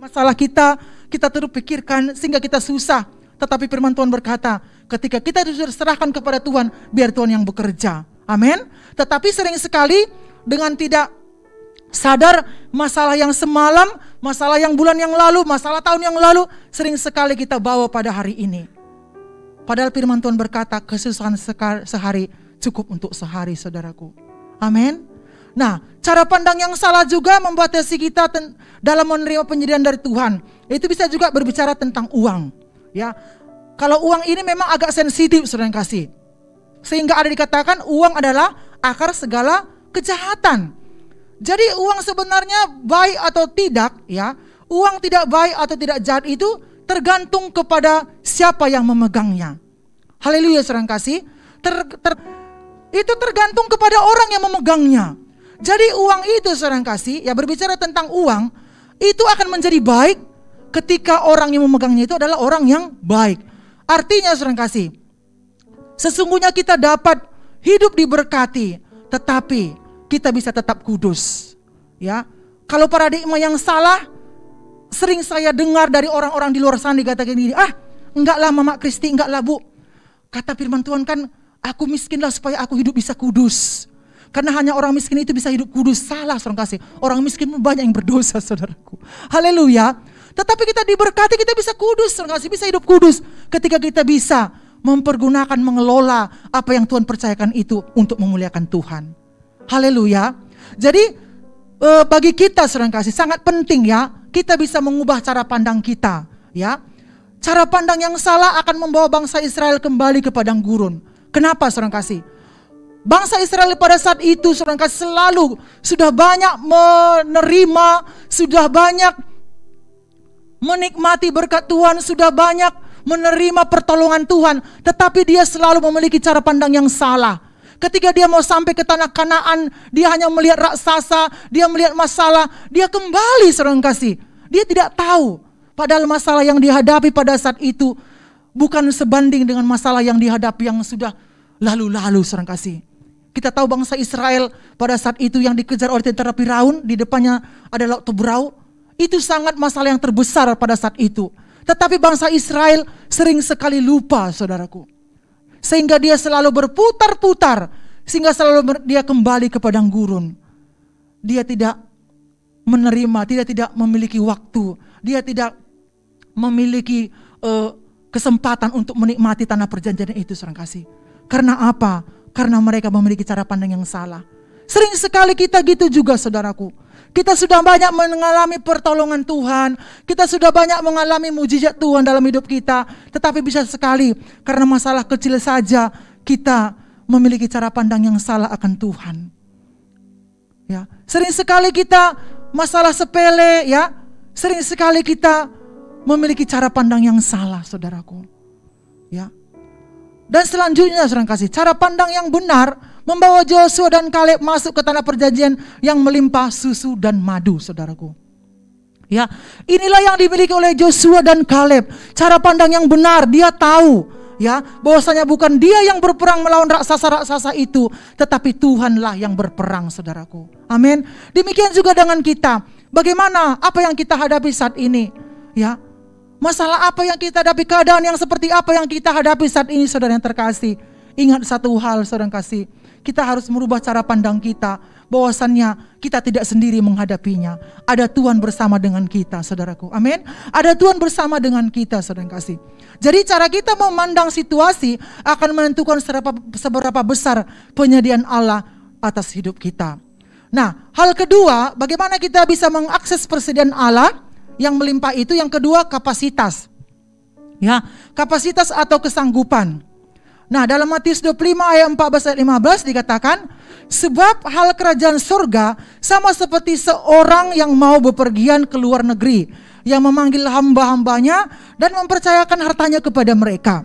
masalah kita terus pikirkan sehingga kita susah. Tetapi firman Tuhan berkata, ketika kita sudah serahkan kepada Tuhan, biar Tuhan yang bekerja. Amin. Tetapi sering sekali dengan tidak sadar masalah yang semalam, masalah yang bulan yang lalu, masalah tahun yang lalu, sering sekali kita bawa pada hari ini. Padahal firman Tuhan berkata, kesusahan sehari cukup untuk sehari, saudaraku. Amin. Nah, cara pandang yang salah juga membatasi kita dalam menerima penyediaan dari Tuhan. Itu bisa juga berbicara tentang uang. Ya, kalau uang ini memang agak sensitif, saudara kasih. Sehingga ada dikatakan uang adalah akar segala kejahatan. Jadi uang sebenarnya baik atau tidak, ya. Uang tidak baik atau tidak jahat itu tergantung kepada siapa yang memegangnya. Haleluya, saudara kasih. Itu tergantung kepada orang yang memegangnya. Jadi uang itu, saudara kasih, ya, berbicara tentang uang, itu akan menjadi baik ketika orang yang memegangnya itu adalah orang yang baik. Artinya, saudara kasih, sesungguhnya kita dapat hidup diberkati, tetapi kita bisa tetap kudus. Ya, kalau paradigma yang salah, sering saya dengar dari orang-orang di luar sana dikatakan gini, enggaklah Mama Kristi, enggaklah Bu. Kata firman Tuhan kan, aku miskinlah supaya aku hidup bisa kudus. Karena hanya orang miskin itu bisa hidup kudus. Salah, saudara kasih. Orang miskin banyak yang berdosa, saudaraku. Haleluya. Tetapi kita diberkati, kita bisa kudus, saudara kasih, bisa hidup kudus. Ketika kita bisa mempergunakan, mengelola apa yang Tuhan percayakan itu untuk memuliakan Tuhan. Haleluya. Jadi bagi kita, saudara kasih, sangat penting ya, kita bisa mengubah cara pandang kita. Ya, cara pandang yang salah akan membawa bangsa Israel kembali ke padang gurun. Kenapa, saudara kasih? Bangsa Israel pada saat itu, saudara kasih, selalu sudah banyak menerima, sudah banyak menikmati berkat Tuhan, sudah banyak menerima pertolongan Tuhan, tetapi dia selalu memiliki cara pandang yang salah. Ketika dia mau sampai ke tanah Kanaan, dia hanya melihat raksasa, dia melihat masalah, dia kembali, saudara kasih. Dia tidak tahu, padahal masalah yang dihadapi pada saat itu bukan sebanding dengan masalah yang dihadapi yang sudah lalu-lalu, saudara kasih. Kita tahu bangsa Israel pada saat itu yang dikejar oleh tentara Firaun, di depannya ada Laut Teberau. Itu sangat masalah yang terbesar pada saat itu. Tetapi bangsa Israel sering sekali lupa, saudaraku. Sehingga dia selalu berputar-putar, sehingga selalu dia kembali ke padang gurun. Dia tidak menerima, dia tidak memiliki waktu, dia tidak memiliki kesempatan untuk menikmati tanah perjanjian itu, saudara kasih. Karena apa? Karena mereka memiliki cara pandang yang salah. Sering sekali kita gitu juga, saudaraku. Kita sudah banyak mengalami pertolongan Tuhan. Kita sudah banyak mengalami mujizat Tuhan dalam hidup kita. Tetapi bisa sekali karena masalah kecil saja kita memiliki cara pandang yang salah akan Tuhan. Ya, sering sekali kita masalah sepele, ya. Sering sekali kita memiliki cara pandang yang salah, saudaraku. Ya. Dan selanjutnya, saudara kasih, cara pandang yang benar membawa Joshua dan Kaleb masuk ke tanah perjanjian yang melimpah susu dan madu, saudaraku. Ya, inilah yang dimiliki oleh Joshua dan Kaleb. Cara pandang yang benar, dia tahu, ya, bahwasanya bukan dia yang berperang melawan raksasa-raksasa itu, tetapi Tuhanlah yang berperang, saudaraku. Amin. Demikian juga dengan kita. Bagaimana apa yang kita hadapi saat ini, ya? Masalah apa yang kita hadapi, keadaan yang seperti apa yang kita hadapi saat ini, saudara yang terkasih. Ingat satu hal, saudara yang kasih. Kita harus merubah cara pandang kita, bahwasannya kita tidak sendiri menghadapinya. Ada Tuhan bersama dengan kita, saudaraku. Amin. Ada Tuhan bersama dengan kita, saudara yang kasih. Jadi cara kita memandang situasi akan menentukan seberapa besar penyediaan Allah atas hidup kita. Nah, hal kedua, bagaimana kita bisa mengakses persediaan Allah yang melimpah itu? Yang kedua, kapasitas. Ya, kapasitas atau kesanggupan. Nah, dalam Matius 25 ayat 14 ayat 15 dikatakan, sebab hal kerajaan surga sama seperti seorang yang mau bepergian ke luar negeri, yang memanggil hamba-hambanya dan mempercayakan hartanya kepada mereka.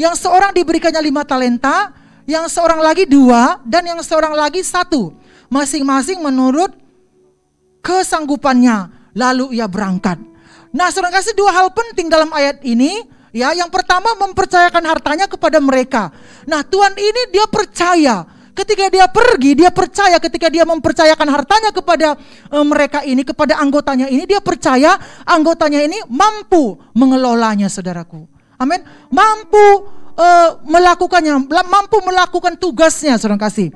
Yang seorang diberikannya 5 talenta, yang seorang lagi 2, dan yang seorang lagi 1, masing-masing menurut kesanggupannya. Lalu ia berangkat. Nah, saudara kasih, 2 hal penting dalam ayat ini. Ya, yang pertama mempercayakan hartanya kepada mereka. Nah, Tuhan ini dia percaya. Ketika dia pergi, dia percaya. Ketika dia mempercayakan hartanya kepada mereka ini, kepada anggotanya ini, dia percaya anggotanya ini mampu mengelolanya, saudaraku. Amin. Mampu melakukannya, mampu melakukan tugasnya, saudara kasih.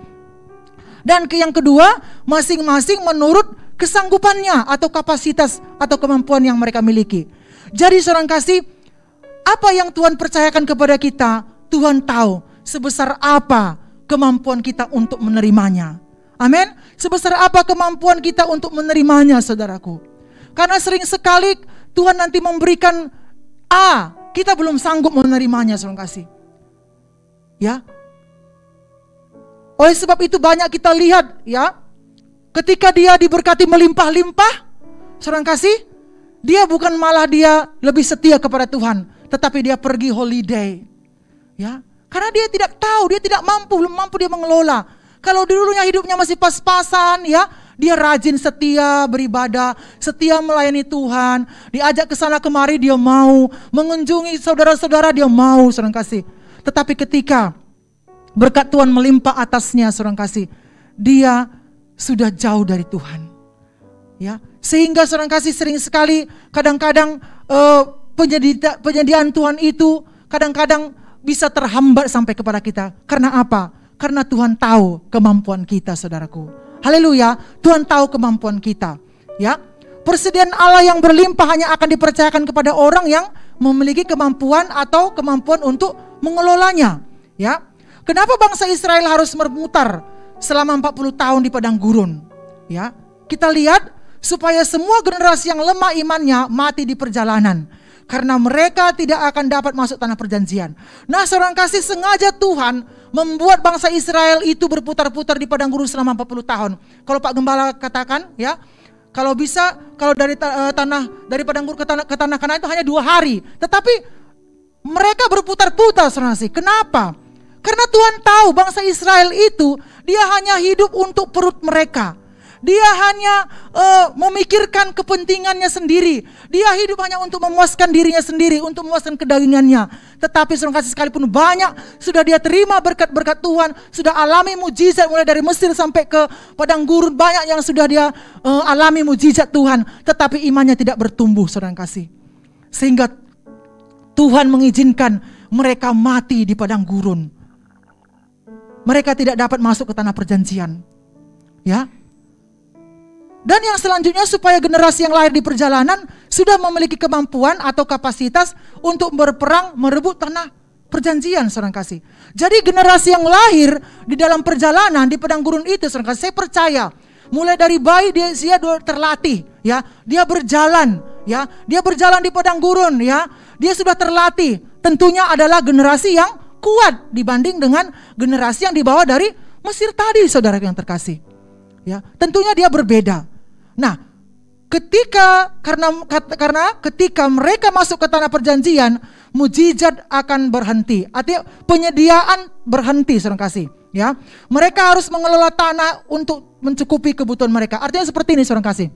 Dan yang kedua, masing-masing menurut kesanggupannya atau kapasitas atau kemampuan yang mereka miliki. Jadi saudara kasih, apa yang Tuhan percayakan kepada kita, Tuhan tahu sebesar apa kemampuan kita untuk menerimanya. Amin. Sebesar apa kemampuan kita untuk menerimanya, saudaraku. Karena sering sekali Tuhan nanti memberikan A, kita belum sanggup menerimanya, saudara kasih. Ya. Oleh sebab itu banyak kita lihat, ya, ketika dia diberkati melimpah-limpah, saudara kasih, dia bukan malah dia lebih setia kepada Tuhan, tetapi dia pergi holiday, ya, karena dia tidak tahu, dia tidak mampu, belum mampu dia mengelola. Kalau dulunya hidupnya masih pas-pasan, ya, dia rajin setia beribadah, setia melayani Tuhan, diajak ke sana kemari dia mau, mengunjungi saudara-saudara dia mau, saudara kasih. Tetapi ketika berkat Tuhan melimpah atasnya, saudara kasih, dia sudah jauh dari Tuhan, ya, sehingga saudara kasih sering sekali kadang-kadang penyediaan Tuhan itu kadang-kadang bisa terhambat sampai kepada kita. Karena apa? Karena Tuhan tahu kemampuan kita, saudaraku. Haleluya, Tuhan tahu kemampuan kita. Ya, persediaan Allah yang berlimpah hanya akan dipercayakan kepada orang yang memiliki kemampuan atau kemampuan untuk mengelolanya. Ya, kenapa bangsa Israel harus memutar selama 40 tahun di padang gurun? Ya, kita lihat supaya semua generasi yang lemah imannya mati di perjalanan. Karena mereka tidak akan dapat masuk tanah perjanjian. Nah, saudara kasih, sengaja Tuhan membuat bangsa Israel itu berputar-putar di padang gurun selama 40 tahun. Kalau Pak Gembala katakan, ya, kalau bisa, kalau dari padang gurun ke tanah Kanaan itu hanya 2 hari. Tetapi mereka berputar-putar, saudara kasih. Kenapa? Karena Tuhan tahu bangsa Israel itu dia hanya hidup untuk perut mereka. Dia hanya memikirkan kepentingannya sendiri. Dia hidup hanya untuk memuaskan dirinya sendiri, untuk memuaskan kedagingannya. Tetapi saudara kasih, sekalipun banyak sudah dia terima berkat-berkat Tuhan, sudah alami mujizat mulai dari Mesir sampai ke padang gurun, banyak yang sudah dia alami mujizat Tuhan, tetapi imannya tidak bertumbuh, saudara kasih. Sehingga Tuhan mengizinkan mereka mati di padang gurun. Mereka tidak dapat masuk ke tanah perjanjian. Ya. Dan yang selanjutnya, supaya generasi yang lahir di perjalanan sudah memiliki kemampuan atau kapasitas untuk berperang merebut tanah perjanjian, saudara kasih. Jadi generasi yang lahir di dalam perjalanan di padang gurun itu, saudara kasih, saya percaya Mulai dari bayi dia terlatih, ya. Dia berjalan, ya. Dia berjalan di padang gurun, ya. Dia sudah terlatih. Tentunya adalah generasi yang kuat dibanding dengan generasi yang dibawa dari Mesir tadi, saudara yang terkasih. Ya, tentunya dia berbeda. Nah, karena ketika mereka masuk ke tanah perjanjian, mujizat akan berhenti. Artinya penyediaan berhenti, saudara kasih. Ya, mereka harus mengelola tanah untuk mencukupi kebutuhan mereka. Artinya seperti ini, saudara kasih.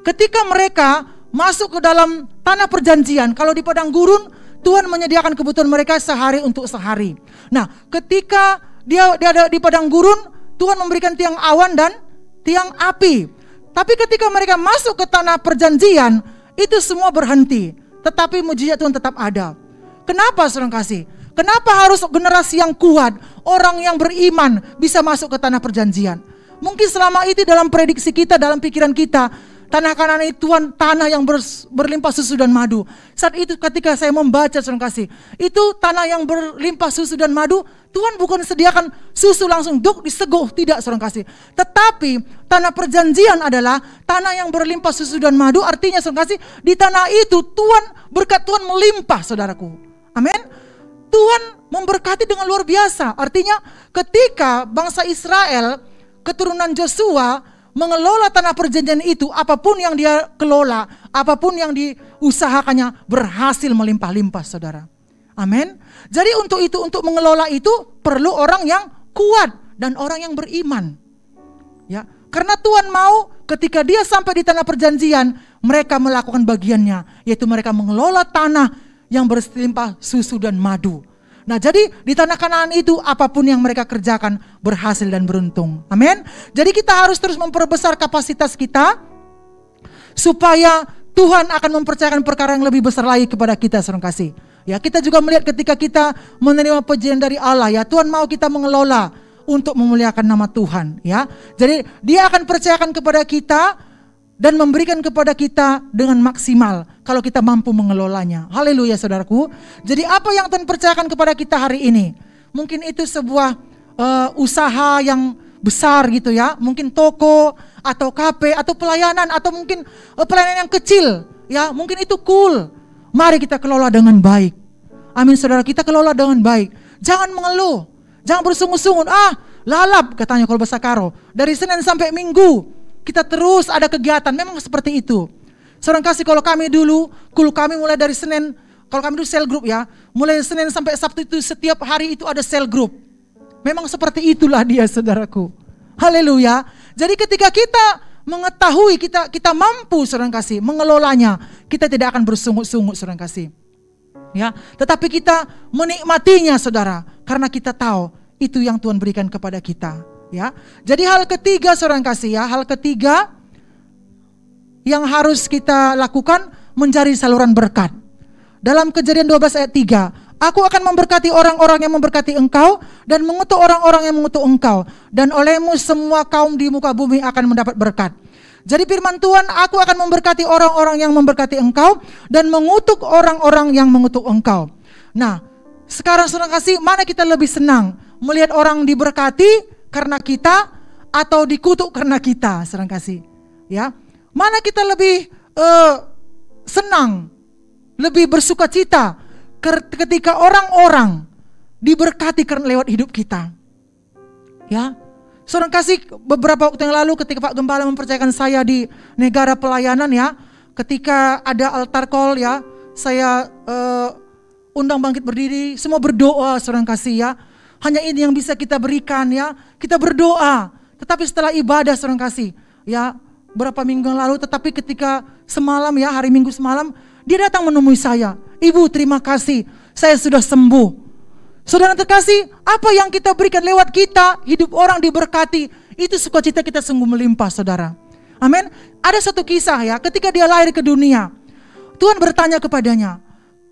Ketika mereka masuk ke dalam tanah perjanjian, kalau di padang gurun, Tuhan menyediakan kebutuhan mereka sehari untuk sehari. Nah, ketika dia ada di padang gurun, Tuhan memberikan tiang awan dan tiang api. Tapi ketika mereka masuk ke tanah perjanjian, itu semua berhenti. Tetapi mujizat Tuhan tetap ada. Kenapa, saudara kasih? Kenapa harus generasi yang kuat, orang yang beriman bisa masuk ke tanah perjanjian? Mungkin selama itu dalam prediksi kita, dalam pikiran kita, tanah Kanaan itu tanah yang berlimpah susu dan madu. Saat itu ketika saya membaca, saudara kasih, itu tanah yang berlimpah susu dan madu. Tuhan bukan sediakan susu langsung diseguk, tidak, saudara kasih. Tetapi tanah perjanjian adalah tanah yang berlimpah susu dan madu. Artinya, saudara kasih, di tanah itu berkat Tuhan melimpah, saudaraku. Amin. Tuhan memberkati dengan luar biasa. Artinya ketika bangsa Israel, keturunan Yosua, mengelola tanah perjanjian itu, apapun yang dia kelola, apapun yang diusahakannya berhasil melimpah-limpah, saudara. Amin. Jadi untuk mengelola itu perlu orang yang kuat dan orang yang beriman. Ya, karena Tuhan mau ketika dia sampai di tanah perjanjian, mereka melakukan bagiannya, yaitu mereka mengelola tanah yang berlimpah susu dan madu. Nah, jadi di tanah Kanaan itu apapun yang mereka kerjakan berhasil dan beruntung. Amin. Jadi kita harus terus memperbesar kapasitas kita supaya Tuhan akan mempercayakan perkara yang lebih besar lagi kepada kita, saudara kasih. Ya, kita juga melihat ketika kita menerima pujian dari Allah, ya, Tuhan mau kita mengelola untuk memuliakan nama Tuhan, ya. Jadi Dia akan percayakan kepada kita dan memberikan kepada kita dengan maksimal kalau kita mampu mengelolanya. Haleluya, saudaraku. Jadi apa yang Tuhan percayakan kepada kita hari ini? Mungkin itu sebuah usaha yang besar gitu, ya. Mungkin toko atau kafe atau pelayanan atau mungkin pelayanan yang kecil, ya. Mungkin itu cool. Mari kita kelola dengan baik. Amin, saudara, kita kelola dengan baik. Jangan mengeluh, jangan bersungut-sungut. Lalap katanya kalau bahasa Karo. Dari Senin sampai Minggu kita terus ada kegiatan. Memang seperti itu. Saudara kasih, kalau kami mulai dari Senin, kalau kami dulu sel group, ya, mulai Senin sampai Sabtu itu setiap hari itu ada sel group. Memang seperti itulah dia, saudaraku. Haleluya. Jadi ketika kita mengetahui, kita mampu, saudara kasih, mengelolanya, kita tidak akan bersungut-sungut, saudara kasih. Ya, tetapi kita menikmatinya, saudara, karena kita tahu itu yang Tuhan berikan kepada kita. Ya, jadi hal ketiga, saudara kasih, ya, hal ketiga yang harus kita lakukan mencari saluran berkat. Dalam Kejadian 12 ayat 3, aku akan memberkati orang-orang yang memberkati engkau dan mengutuk orang-orang yang mengutuk engkau, dan olehmu semua kaum di muka bumi akan mendapat berkat. Jadi firman Tuhan, aku akan memberkati orang-orang yang memberkati engkau dan mengutuk orang-orang yang mengutuk engkau. Nah, sekarang saudara kasih, mana kita lebih senang? Melihat orang diberkati karena kita atau dikutuk karena kita, saudara kasih? Ya, mana kita lebih senang, lebih bersuka cita ketika orang-orang diberkati karena lewat hidup kita? Ya, saudara kasih, beberapa waktu yang lalu ketika Pak Gembala mempercayakan saya di negara pelayanan, ya, ketika ada altar call, ya, saya undang bangkit berdiri, semua berdoa, saudara kasih, ya. Hanya ini yang bisa kita berikan, ya, kita berdoa. Tetapi setelah ibadah, saudara kasih, ya, berapa minggu yang lalu, tetapi ketika semalam, ya, hari Minggu semalam, dia datang menemui saya. Ibu, terima kasih, saya sudah sembuh. Saudara terkasih, apa yang kita berikan lewat kita, hidup orang diberkati, itu sukacita kita sungguh melimpah, saudara. Amin. Ada satu kisah, ya, ketika dia lahir ke dunia, Tuhan bertanya kepadanya,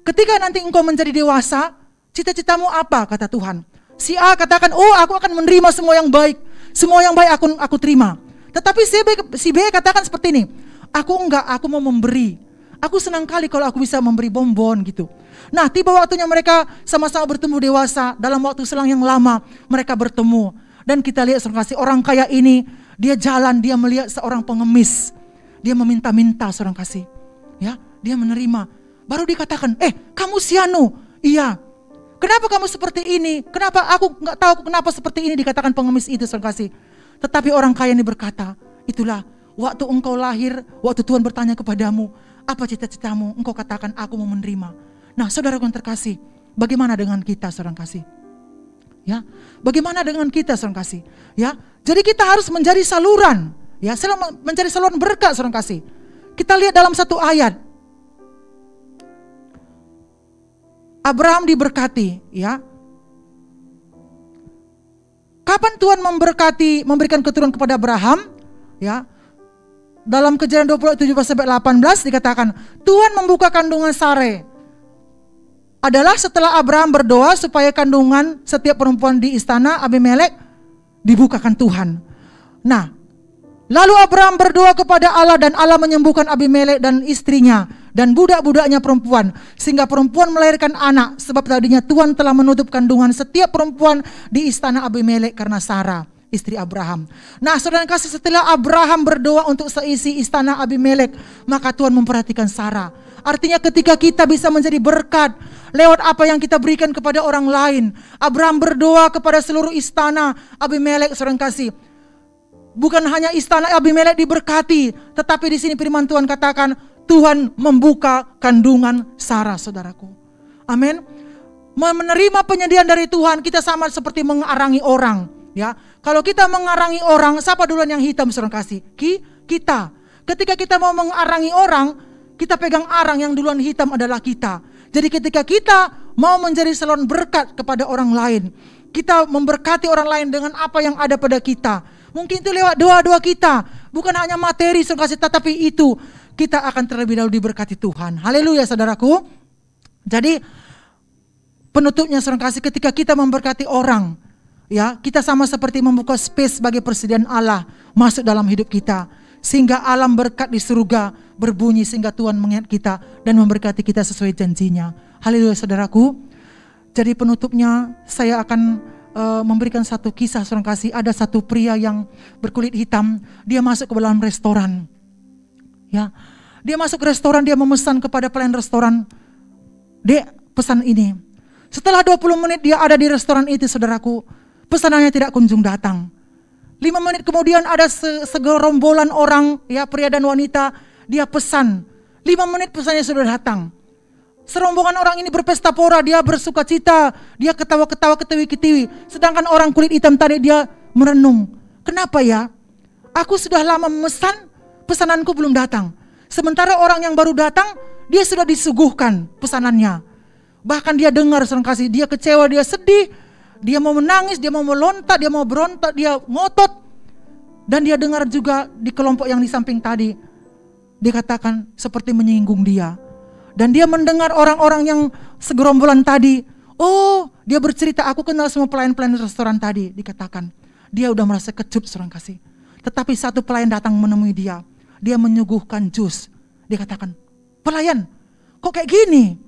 ketika nanti engkau menjadi dewasa, cita-citamu apa? Kata Tuhan. Si A katakan, oh, aku akan menerima semua yang baik aku terima. Tetapi si B katakan seperti ini, aku enggak, aku mau memberi. Aku senang kali kalau aku bisa memberi bonbon gitu. Nah, tiba waktunya mereka sama-sama bertemu dewasa. Dalam waktu selang yang lama mereka bertemu. Dan kita lihat, saudara kasih, orang kaya ini Dia jalan, dia melihat seorang pengemis. Dia meminta-minta saudara kasih. Ya, dia menerima. Baru dikatakan, kamu si anu. Iya. Kenapa kamu seperti ini? Kenapa aku nggak tahu kenapa seperti ini, dikatakan pengemis itu saudara kasih. Tetapi orang kaya ini berkata, itulah waktu engkau lahir, waktu Tuhan bertanya kepadamu, apa cita-citamu? Engkau katakan aku mau menerima. Nah, saudara yang terkasih, bagaimana dengan kita saudara kasih? Ya, bagaimana dengan kita saudara kasih? Ya, jadi kita harus menjadi saluran, ya, menjadi saluran berkat saudara kasih. Kita lihat dalam satu ayat, Abraham diberkati, ya. Kapan Tuhan memberikan keturunan kepada Abraham? Ya, dalam Kejadian 27:18 dikatakan, Tuhan membuka kandungan Sare. Adalah setelah Abraham berdoa supaya kandungan setiap perempuan di istana Abimelek dibukakan Tuhan. Nah, lalu Abraham berdoa kepada Allah dan Allah menyembuhkan Abimelek dan istrinya dan budak-budaknya perempuan, sehingga perempuan melahirkan anak, sebab tadinya Tuhan telah menutup kandungan setiap perempuan di istana Abimelek karena Sarah, istri Abraham. Nah, saudara kasih, setelah Abraham berdoa untuk seisi istana Abimelek, maka Tuhan memperhatikan Sarah. Artinya ketika kita bisa menjadi berkat lewat apa yang kita berikan kepada orang lain. Abraham berdoa kepada seluruh istana Abimelek, saudara kasih. Bukan hanya istana Abimelek diberkati, tetapi di sini firman Tuhan katakan, Tuhan membuka kandungan Sarah, saudaraku. Amin. Menerima penyediaan dari Tuhan, kita sama seperti mengarangi orang. Ya, kalau kita mengarangi orang, siapa duluan yang hitam, saudara kasih? Kita. Ketika kita mau mengarangi orang, kita pegang arang, yang duluan hitam adalah kita. Jadi ketika kita mau menjadi saluran berkat kepada orang lain, kita memberkati orang lain dengan apa yang ada pada kita. Mungkin itu lewat doa-doa kita, bukan hanya materi, saudara kasih, tetapi itu kita akan terlebih dahulu diberkati Tuhan. Haleluya, saudaraku. Jadi penutupnya, saudara kasih, ketika kita memberkati orang, ya, kita sama seperti membuka space bagi persediaan Allah masuk dalam hidup kita, sehingga alam berkat di surga berbunyi, sehingga Tuhan mengingat kita dan memberkati kita sesuai janjinya. Haleluya, saudaraku. Jadi penutupnya saya akan memberikan satu kisah, saudara kasih. Ada satu pria yang berkulit hitam, dia masuk ke dalam restoran. Ya, dia masuk ke restoran, dia memesan kepada pelayan restoran, "Dek, pesan ini." Setelah 20 menit dia ada di restoran itu, saudaraku, pesanannya tidak kunjung datang. 5 menit kemudian ada segerombolan orang, ya, pria dan wanita, dia pesan. 5 menit pesannya sudah datang. Serombongan orang ini berpesta pora, dia bersuka cita, dia ketawa-ketawa, ketiwi-ketiwi. Sedangkan orang kulit hitam tadi dia merenung. Kenapa ya? Aku sudah lama memesan, pesananku belum datang. Sementara orang yang baru datang, dia sudah disuguhkan pesanannya. Bahkan dia dengar, saudara kasih, dia kecewa, dia sedih, dia mau menangis, dia mau melontak, dia mau berontak, dia ngotot. Dan dia dengar juga di kelompok yang di samping tadi, dikatakan seperti menyinggung dia. Dan dia mendengar orang-orang yang segerombolan tadi, oh, dia bercerita, aku kenal semua pelayan-pelayan restoran tadi, dikatakan. Dia udah merasa kecut, saudara kasih. Tetapi satu pelayan datang menemui dia, dia menyuguhkan jus. Dikatakan, "Pelayan, kok kayak gini?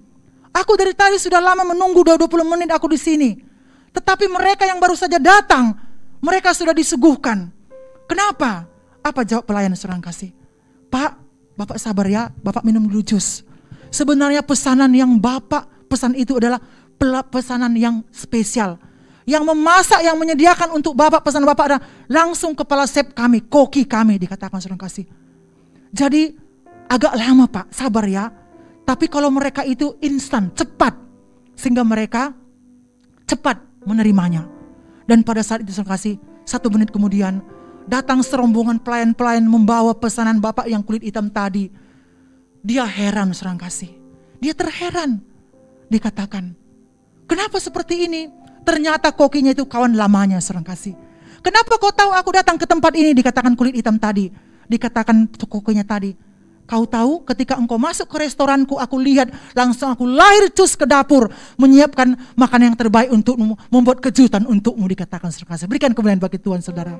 Aku dari tadi sudah lama menunggu, udah 20 menit aku di sini. Tetapi mereka yang baru saja datang, mereka sudah disuguhkan. Kenapa?" Apa jawab pelayan, saudara kasih? "Pak, Bapak sabar ya, Bapak minum dulu jus. Sebenarnya pesanan yang Bapak pesan itu adalah pesanan yang spesial. Yang memasak, yang menyediakan untuk Bapak, pesanan Bapak adalah langsung kepala chef kami, koki kami," dikatakan, saudara kasih. Jadi agak lama, Pak, sabar ya. Tapi kalau mereka itu instan, cepat, sehingga mereka cepat menerimanya. Dan pada saat itu, saudara kasih, 1 menit kemudian datang serombongan pelayan-pelayan membawa pesanan Bapak yang kulit hitam tadi. Dia heran, saudara kasih. Dia terheran. Dikatakan, "Kenapa seperti ini?" Ternyata kokinya itu kawan lamanya, saudara kasih. "Kenapa kau tahu aku datang ke tempat ini?" Dikatakan kulit hitam tadi. Dikatakan kokinya tadi, "Kau tahu ketika engkau masuk ke restoranku, aku lihat langsung aku lahir cus ke dapur, menyiapkan makanan yang terbaik untukmu, membuat kejutan untukmu," dikatakan, saudara kasih. Berikan kemuliaan bagi Tuhan, saudara.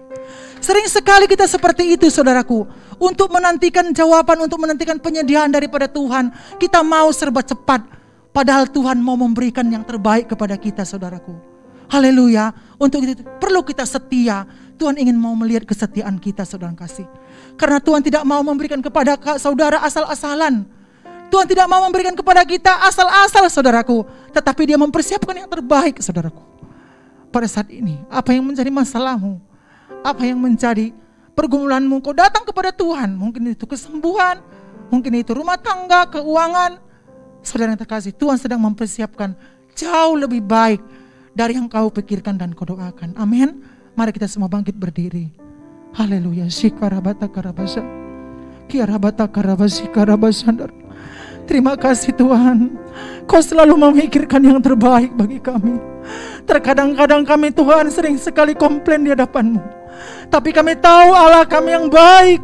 Sering sekali kita seperti itu, saudaraku. Untuk menantikan jawaban, untuk menantikan penyediaan daripada Tuhan, kita mau serba cepat. Padahal Tuhan mau memberikan yang terbaik kepada kita, saudaraku. Haleluya. Untuk itu perlu kita setia. Tuhan ingin mau melihat kesetiaan kita, saudara kasih. Karena Tuhan tidak mau memberikan kepada saudara asal-asalan. Tuhan tidak mau memberikan kepada kita asal-asal, saudaraku. Tetapi Dia mempersiapkan yang terbaik, saudaraku. Pada saat ini, apa yang menjadi masalahmu? Apa yang menjadi pergumulanmu? Kau datang kepada Tuhan. Mungkin itu kesembuhan, mungkin itu rumah tangga, keuangan. Saudara yang terkasih, Tuhan sedang mempersiapkan jauh lebih baik dari yang kau pikirkan dan kau doakan. Amin. Mari kita semua bangkit berdiri. Haleluya. Terima kasih Tuhan. Kau selalu memikirkan yang terbaik bagi kami. Terkadang-kadang kami Tuhan sering sekali komplain di hadapan-Mu. Tapi kami tahu Allah kami yang baik,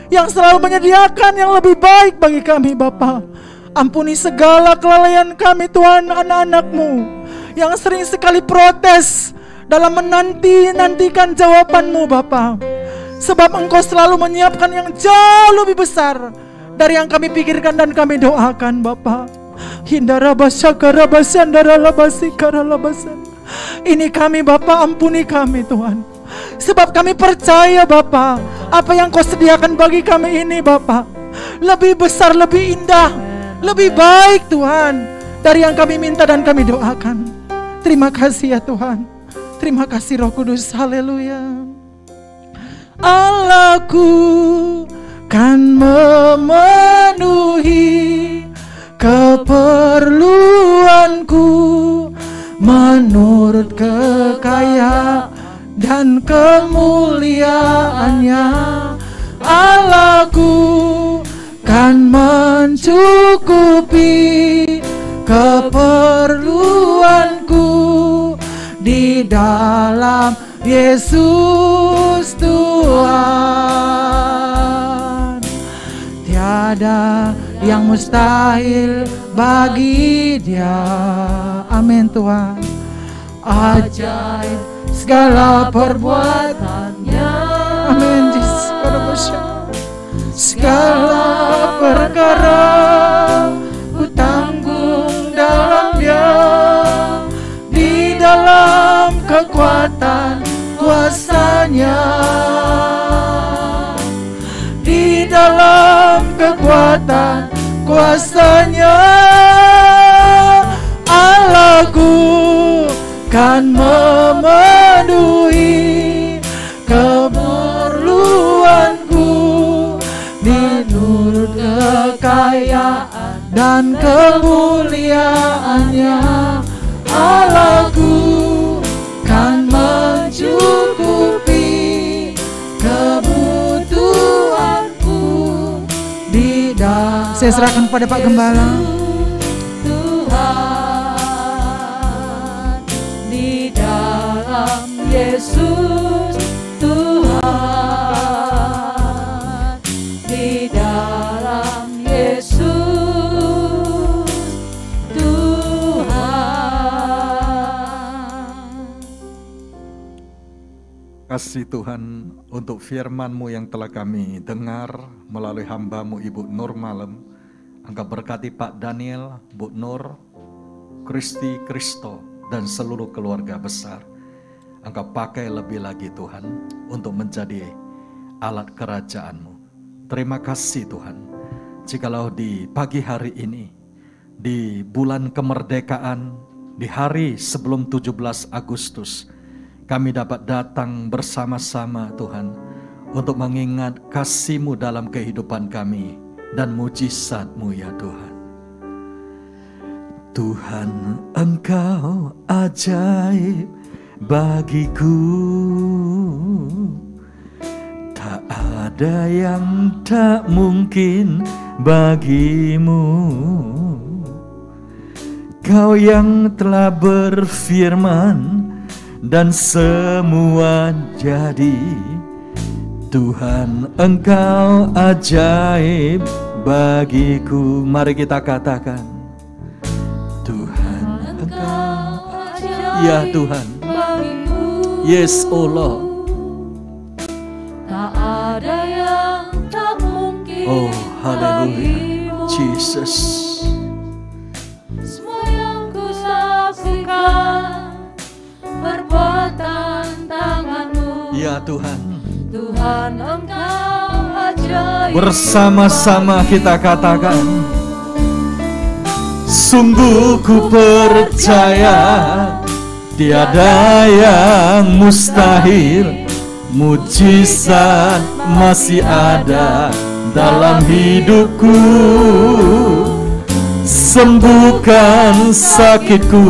yang selalu menyediakan yang lebih baik bagi kami Bapa. Ampuni segala kelalaian kami Tuhan, anak-anak-Mu yang sering sekali protes dalam menantikan jawaban-Mu Bapa. Sebab Engkau selalu menyiapkan yang jauh lebih besar dari yang kami pikirkan dan kami doakan Bapa. Ini kami Bapa, ampuni kami Tuhan. Sebab kami percaya Bapa, apa yang Kau sediakan bagi kami ini Bapa lebih besar, lebih indah, lebih baik Tuhan dari yang kami minta dan kami doakan. Terima kasih ya Tuhan. Terima kasih Roh Kudus. Haleluya. Allahku kan memenuhi keperluanku menurut kekayaan dan kemuliaannya. Allahku kan mencukupi keperluanku di dalam Yesus Tuhan. Tiada yang mustahil bagi Dia. Amin Tuhan. Ajaib segala perbuatannya. Amin. Segala perkara ku tanggung dalam Dia, di dalam kekuatan kuasa-Nya, di dalam kekuatan kuasa-Nya. Allahku kan memenuhi keperluanku menurut kekayaan dan kemuliaannya. Allahku kan mencukupi kebutuhanku di dalam. Saya serahkan pada Pak Gembala. Tuhan, di dalam Yesus Tuhan, di dalam Yesus Tuhan. Kasih Tuhan untuk firman-Mu yang telah kami dengar melalui hamba-Mu Ibu Nur Malem. Engkau berkati Pak Daniel, Bu Nur, Kristi, Kristo, dan seluruh keluarga besar. Engkau pakai lebih lagi Tuhan untuk menjadi alat kerajaan-Mu. Terima kasih Tuhan. Jikalau di pagi hari ini, di bulan kemerdekaan, di hari sebelum 17 Agustus, kami dapat datang bersama-sama Tuhan untuk mengingat kasih-Mu dalam kehidupan kami dan mujizat-Mu ya Tuhan. Tuhan, Engkau ajaib bagiku, tak ada yang tak mungkin bagimu. Kau yang telah berfirman dan semua jadi. Tuhan, Engkau ajaib bagiku. Mari kita katakan, Tuhan, Engkau ajaib ya Tuhan bagiku. Yes, oh Lord. Tak ada yang tak mungkin. Oh, haleluya, Jesus. Semua yang ku saksikan Ya Tuhan, Tuhan Engkau ajaib. bersama-sama kita katakan, sungguh ku percaya tiada yang mustahil, mujizat masih ada dalam hidupku. Sembuhkan sakitku,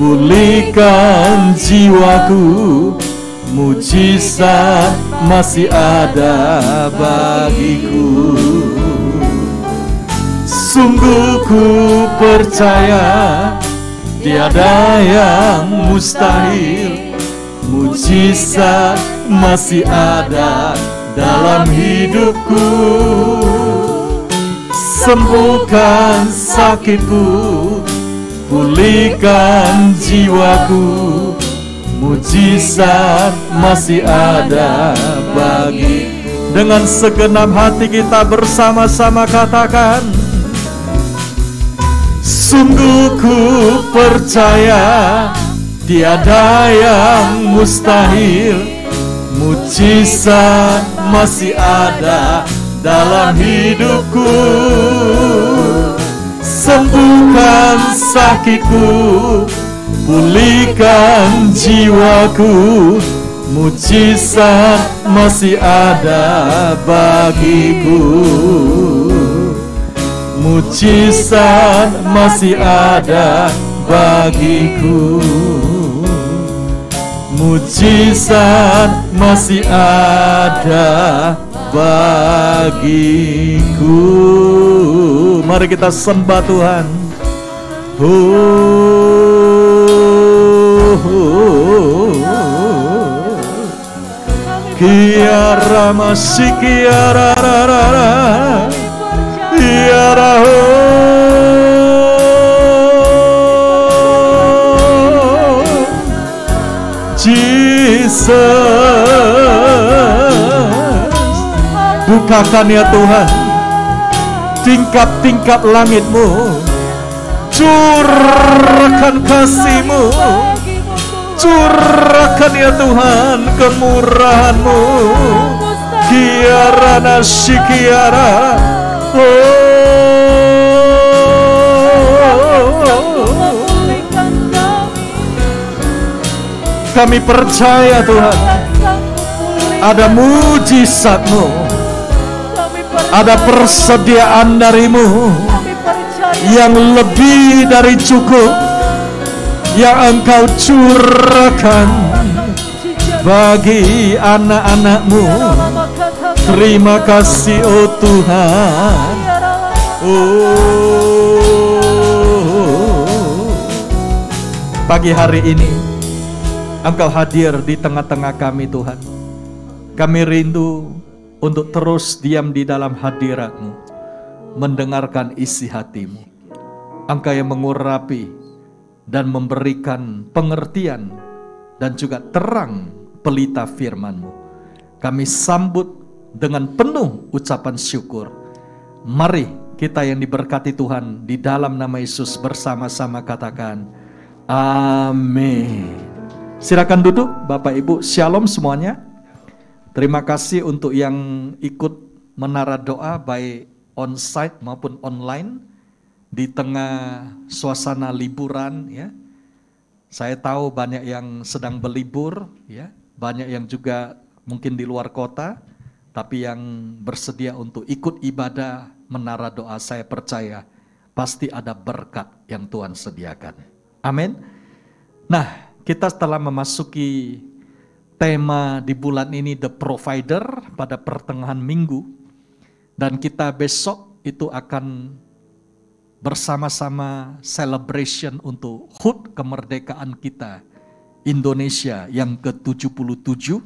pulihkan jiwaku, mujizat masih ada bagiku. Sungguh ku percaya tiada yang mustahil, mujizat masih ada dalam hidupku. Sembuhkan sakitku, pulihkan jiwaku, mujizat masih ada bagi. Dengan segenap hati kita bersama-sama katakan, sungguh ku percaya tiada yang mustahil, mujizat masih ada dalam hidupku. Sembuhkan sakitku, pulihkan jiwaku, mujizat masih ada bagiku. Mujizat masih ada bagiku. Mujizat masih ada bagiku. Mari kita sembah Tuhan. Kiara masih kiara rara, kiara Jesus. Bukakan ya Tuhan tingkap-tingkap langit-Mu, curahkan kasih-Mu, curahkan ya Tuhan kemurahan-Mu. Kiara nasi kiara, kami percaya Tuhan ada mujizat-Mu, ada persediaan dari-Mu yang lebih dari cukup, yang Engkau curahkan bagi anak-anak-Mu. Terima kasih oh Tuhan. Pagi hari ini Engkau hadir di tengah-tengah kami Tuhan. Kami rindu untuk terus diam di dalam hadirat-Mu, mendengarkan isi hati-Mu. Engkau yang mengurapi dan memberikan pengertian dan juga terang pelita firman-Mu. Kami sambut dengan penuh ucapan syukur. Mari kita yang diberkati Tuhan di dalam nama Yesus bersama-sama katakan amin. Silakan duduk Bapak Ibu. Shalom semuanya. Terima kasih untuk yang ikut menara doa baik on-site maupun online di tengah suasana liburan ya. Saya tahu banyak yang sedang berlibur ya, banyak yang juga mungkin di luar kota, tapi yang bersedia untuk ikut ibadah menara doa, saya percaya pasti ada berkat yang Tuhan sediakan. Amin. Nah, kita telah memasuki tema di bulan ini The Provider pada pertengahan minggu, dan kita besok itu akan bersama-sama celebration untuk HUT kemerdekaan kita Indonesia yang ke-77.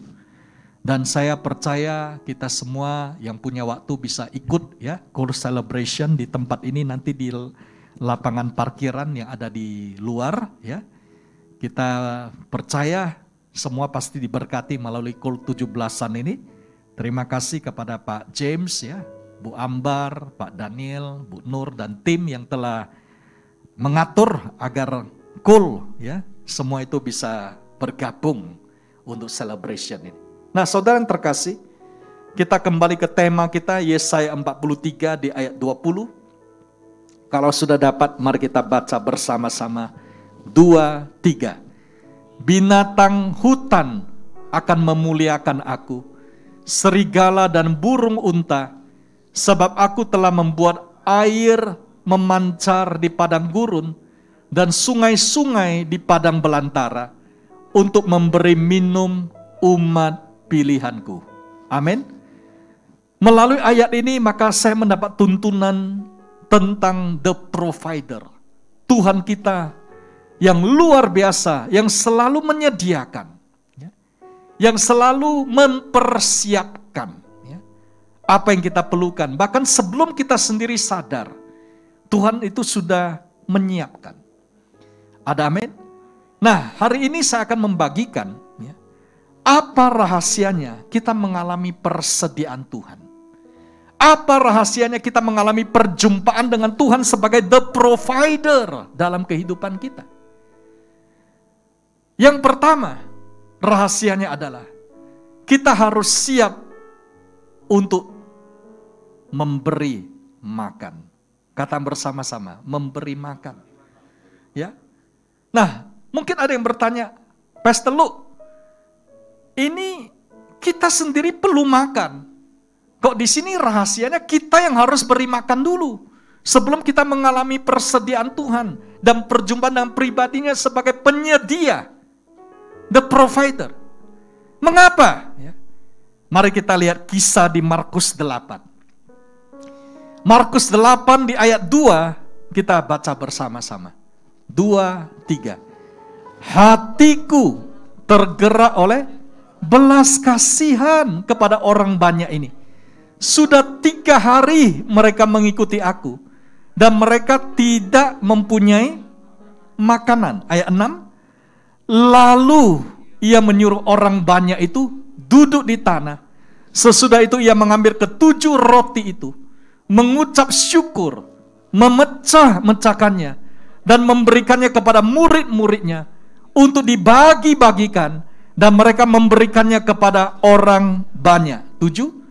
Dan saya percaya kita semua yang punya waktu bisa ikut ya course celebration di tempat ini nanti di lapangan parkiran yang ada di luar ya. Kita percaya semua pasti diberkati melalui KUL 17-an ini. Terima kasih kepada Pak James ya, Bu Ambar, Pak Daniel, Bu Nur dan tim yang telah mengatur agar KUL ya semua itu bisa bergabung untuk celebration ini. Nah, saudara yang terkasih, kita kembali ke tema kita Yesaya 43 di ayat 20. Kalau sudah dapat, mari kita baca bersama-sama. 2, 3. Binatang hutan akan memuliakan aku, serigala dan burung unta, sebab aku telah membuat air memancar di padang gurun dan sungai-sungai di padang belantara untuk memberi minum umat pilihanku. Amin. Melalui ayat ini maka saya mendapat tuntunan tentang the provider, Tuhan kita yang luar biasa, yang selalu menyediakan, yang selalu mempersiapkan apa yang kita perlukan. Bahkan sebelum kita sendiri sadar, Tuhan itu sudah menyiapkan. Ada amin? Nah, hari ini saya akan membagikan apa rahasianya kita mengalami persediaan Tuhan. Apa rahasianya kita mengalami perjumpaan dengan Tuhan sebagai the provider dalam kehidupan kita. Yang pertama, rahasianya adalah kita harus siap untuk memberi makan. Kata bersama-sama, memberi makan. Ya. Nah, mungkin ada yang bertanya, Pastor Lu, ini kita sendiri perlu makan. Kok di sini rahasianya kita yang harus beri makan dulu sebelum kita mengalami persediaan Tuhan dan perjumpaan dengan pribadinya sebagai penyedia, the provider. Mengapa? Ya. Mari kita lihat kisah di Markus 8. Markus 8 di ayat 2 kita baca bersama-sama. 2, 3. Hatiku tergerak oleh belas kasihan kepada orang banyak ini. Sudah 3 hari mereka mengikuti aku dan mereka tidak mempunyai makanan. Ayat 6. Lalu ia menyuruh orang banyak itu duduk di tanah. Sesudah itu ia mengambil ke-7 roti itu, mengucap syukur, memecah-mecahkannya dan memberikannya kepada murid-muridnya untuk dibagi-bagikan, dan mereka memberikannya kepada orang banyak. 7.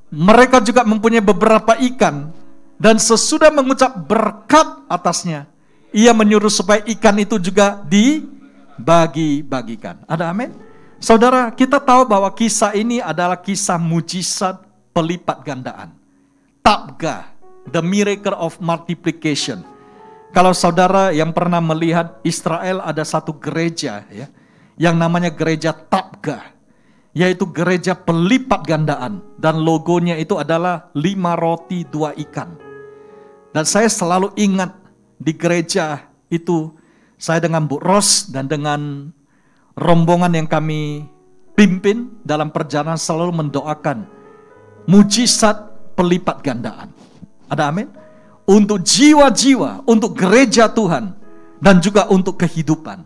Mereka juga mempunyai beberapa ikan, dan sesudah mengucap berkat atasnya, ia menyuruh supaya ikan itu juga dibagi-bagikan. Ada amin? Saudara, kita tahu bahwa kisah ini adalah kisah mujizat pelipat gandaan. Tabgha, the miracle of multiplication. Kalau saudara yang pernah melihat Israel, ada satu gereja ya, yang namanya gereja Tabgha, yaitu gereja pelipat gandaan, dan logonya itu adalah 5 roti 2 ikan. Dan saya selalu ingat di gereja itu, saya dengan Bu Ros dan dengan rombongan yang kami pimpin dalam perjalanan selalu mendoakan mujizat pelipat gandaan. Ada amin? Untuk jiwa-jiwa, untuk gereja Tuhan, dan juga untuk kehidupan.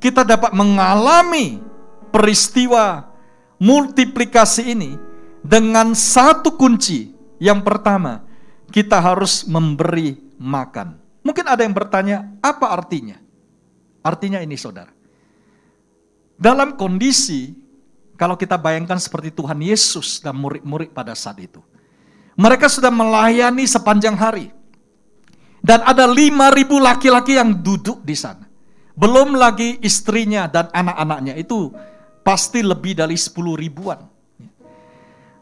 Kita dapat mengalami peristiwa multiplikasi ini dengan satu kunci. Yang pertama, kita harus memberi makan. Mungkin ada yang bertanya, apa artinya? Artinya ini saudara. Dalam kondisi, kalau kita bayangkan seperti Tuhan Yesus dan murid-murid pada saat itu. Mereka sudah melayani sepanjang hari. Dan ada 5.000 laki-laki yang duduk di sana. Belum lagi istrinya dan anak-anaknya, itu pasti lebih dari 10 ribuan.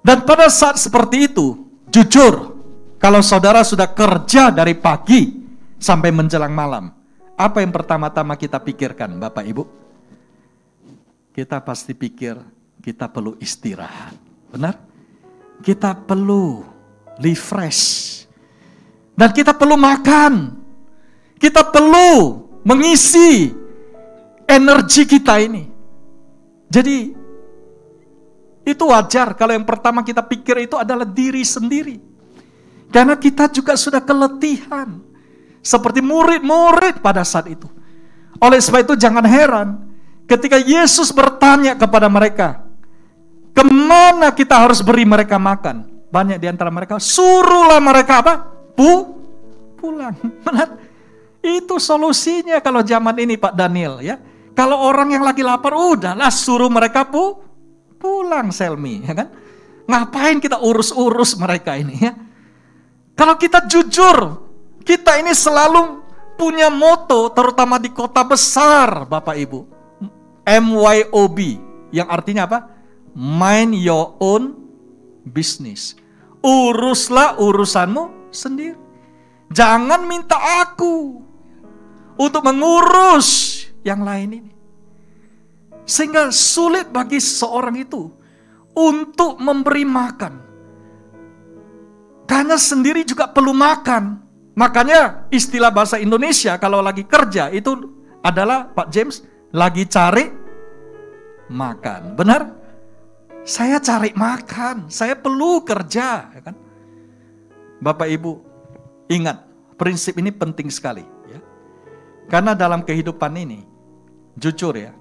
Dan pada saat seperti itu, jujur, kalau saudara sudah kerja dari pagi sampai menjelang malam, apa yang pertama-tama kita pikirkan, Bapak Ibu? Kita pasti pikir kita perlu istirahat. Benar? Kita perlu refresh. Dan kita perlu makan. Kita perlu mengisi energi kita ini. Jadi itu wajar kalau yang pertama kita pikir itu adalah diri sendiri. Karena kita juga sudah keletihan. Seperti murid-murid pada saat itu. Oleh sebab itu jangan heran ketika Yesus bertanya kepada mereka, kemana kita harus beri mereka makan? Banyak di antara mereka, suruhlah mereka apa? Pulang. Benar? Itu solusinya kalau zaman ini Pak Daniel ya. Kalau orang yang lagi lapar, udahlah suruh mereka pulang, Selmi, ya kan? Ngapain kita urus-urus mereka ini ya? Kalau kita jujur, kita ini selalu punya moto, terutama di kota besar, Bapak Ibu. MYOB, yang artinya apa? Mind your own business. Uruslah urusanmu sendiri. Jangan minta aku untuk mengurus yang lain ini. Sehingga sulit bagi seorang itu untuk memberi makan. Karena sendiri juga perlu makan. Makanya istilah bahasa Indonesia kalau lagi kerja itu adalah, Pak James, lagi cari makan. Benar? Saya cari makan, saya perlu kerja. Ya kan? Bapak Ibu, ingat, prinsip ini penting sekali. Ya. Karena dalam kehidupan ini, jujur ya,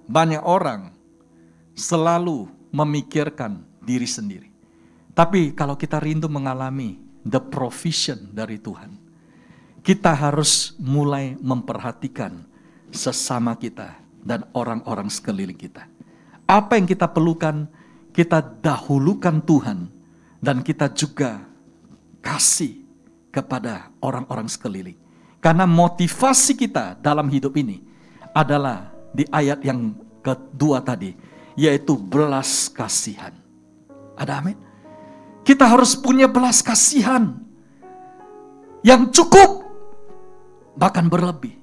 banyak orang selalu memikirkan diri sendiri. Tapi kalau kita rindu mengalami the provision dari Tuhan, kita harus mulai memperhatikan sesama kita dan orang-orang sekeliling kita. Apa yang kita perlukan, kita dahulukan Tuhan, dan kita juga kasih kepada orang-orang sekeliling. Karena motivasi kita dalam hidup ini adalah di ayat yang kedua tadi, yaitu belas kasihan. Ada amin? Kita harus punya belas kasihan yang cukup, bahkan berlebih.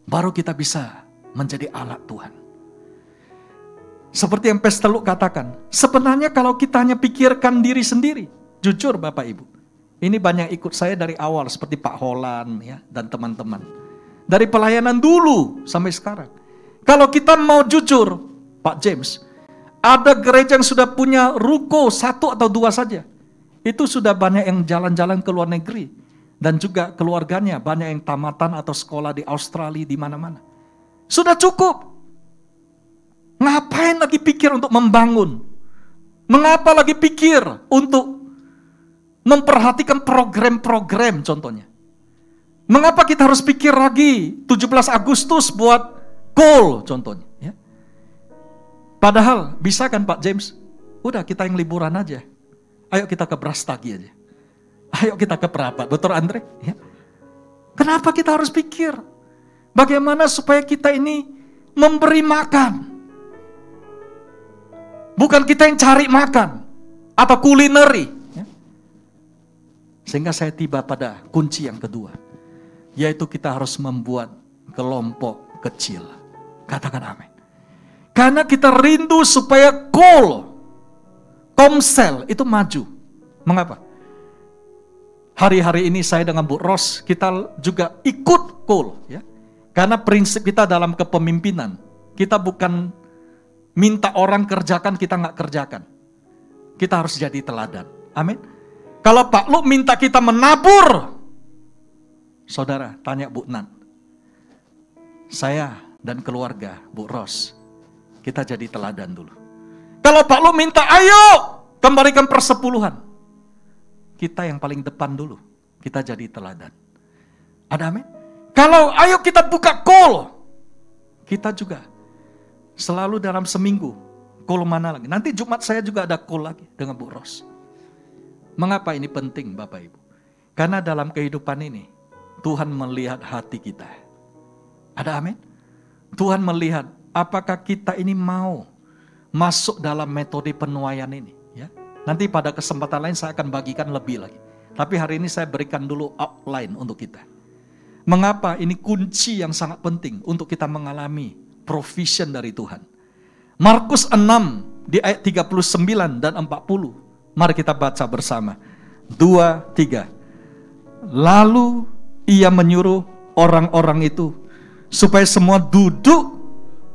Baru kita bisa menjadi alat Tuhan. Seperti yang Pesteluk katakan, sebenarnya kalau kita hanya pikirkan diri sendiri, jujur Bapak Ibu, ini banyak ikut saya dari awal, seperti Pak Holland ya, dan teman-teman. Dari pelayanan dulu sampai sekarang. Kalau kita mau jujur, Pak James, ada gereja yang sudah punya ruko 1 atau 2 saja. Itu sudah banyak yang jalan-jalan ke luar negeri. Dan juga keluarganya banyak yang tamatan atau sekolah di Australia, di mana-mana. Sudah cukup. Ngapain lagi pikir untuk membangun? Mengapa lagi pikir untuk memperhatikan program-program contohnya? Mengapa kita harus pikir lagi 17 Agustus buat goal contohnya? Ya? Padahal bisa kan Pak James? Udah kita yang liburan aja. Ayo kita ke Brastagi aja. Ayo kita ke Prapat. Betul Andre? Ya. Kenapa kita harus pikir? Bagaimana supaya kita ini memberi makan? Bukan kita yang cari makan. Atau kulineri. Ya. Sehingga saya tiba pada kunci yang kedua. Yaitu kita harus membuat kelompok kecil. Katakan amin. Karena kita rindu supaya goal Komsel itu maju. Mengapa? Hari-hari ini saya dengan Bu Ros, kita juga ikut call. Ya. Karena prinsip kita dalam kepemimpinan, kita bukan minta orang kerjakan, kita nggak kerjakan. Kita harus jadi teladan. Amin. Kalau Pak Lu minta kita menabur, saudara, tanya Bu Nan. Saya dan keluarga Bu Ros, kita jadi teladan dulu. Kalau Pak Lu minta, ayo kembalikan persepuluhan. Kita yang paling depan dulu. Kita jadi teladan. Ada amin? Kalau ayo kita buka call. Kita juga selalu dalam seminggu. Call mana lagi? Nanti Jumat saya juga ada call lagi dengan Bu Ros. Mengapa ini penting Bapak Ibu? Karena dalam kehidupan ini, Tuhan melihat hati kita. Ada amin? Tuhan melihat apakah kita ini mau masuk dalam metode penuaian ini. Ya. Nanti pada kesempatan lain saya akan bagikan lebih lagi. Tapi hari ini saya berikan dulu outline untuk kita. Mengapa ini kunci yang sangat penting untuk kita mengalami provision dari Tuhan. Markus 6 di ayat 39 dan 40. Mari kita baca bersama. 2, 3. Lalu ia menyuruh orang-orang itu supaya semua duduk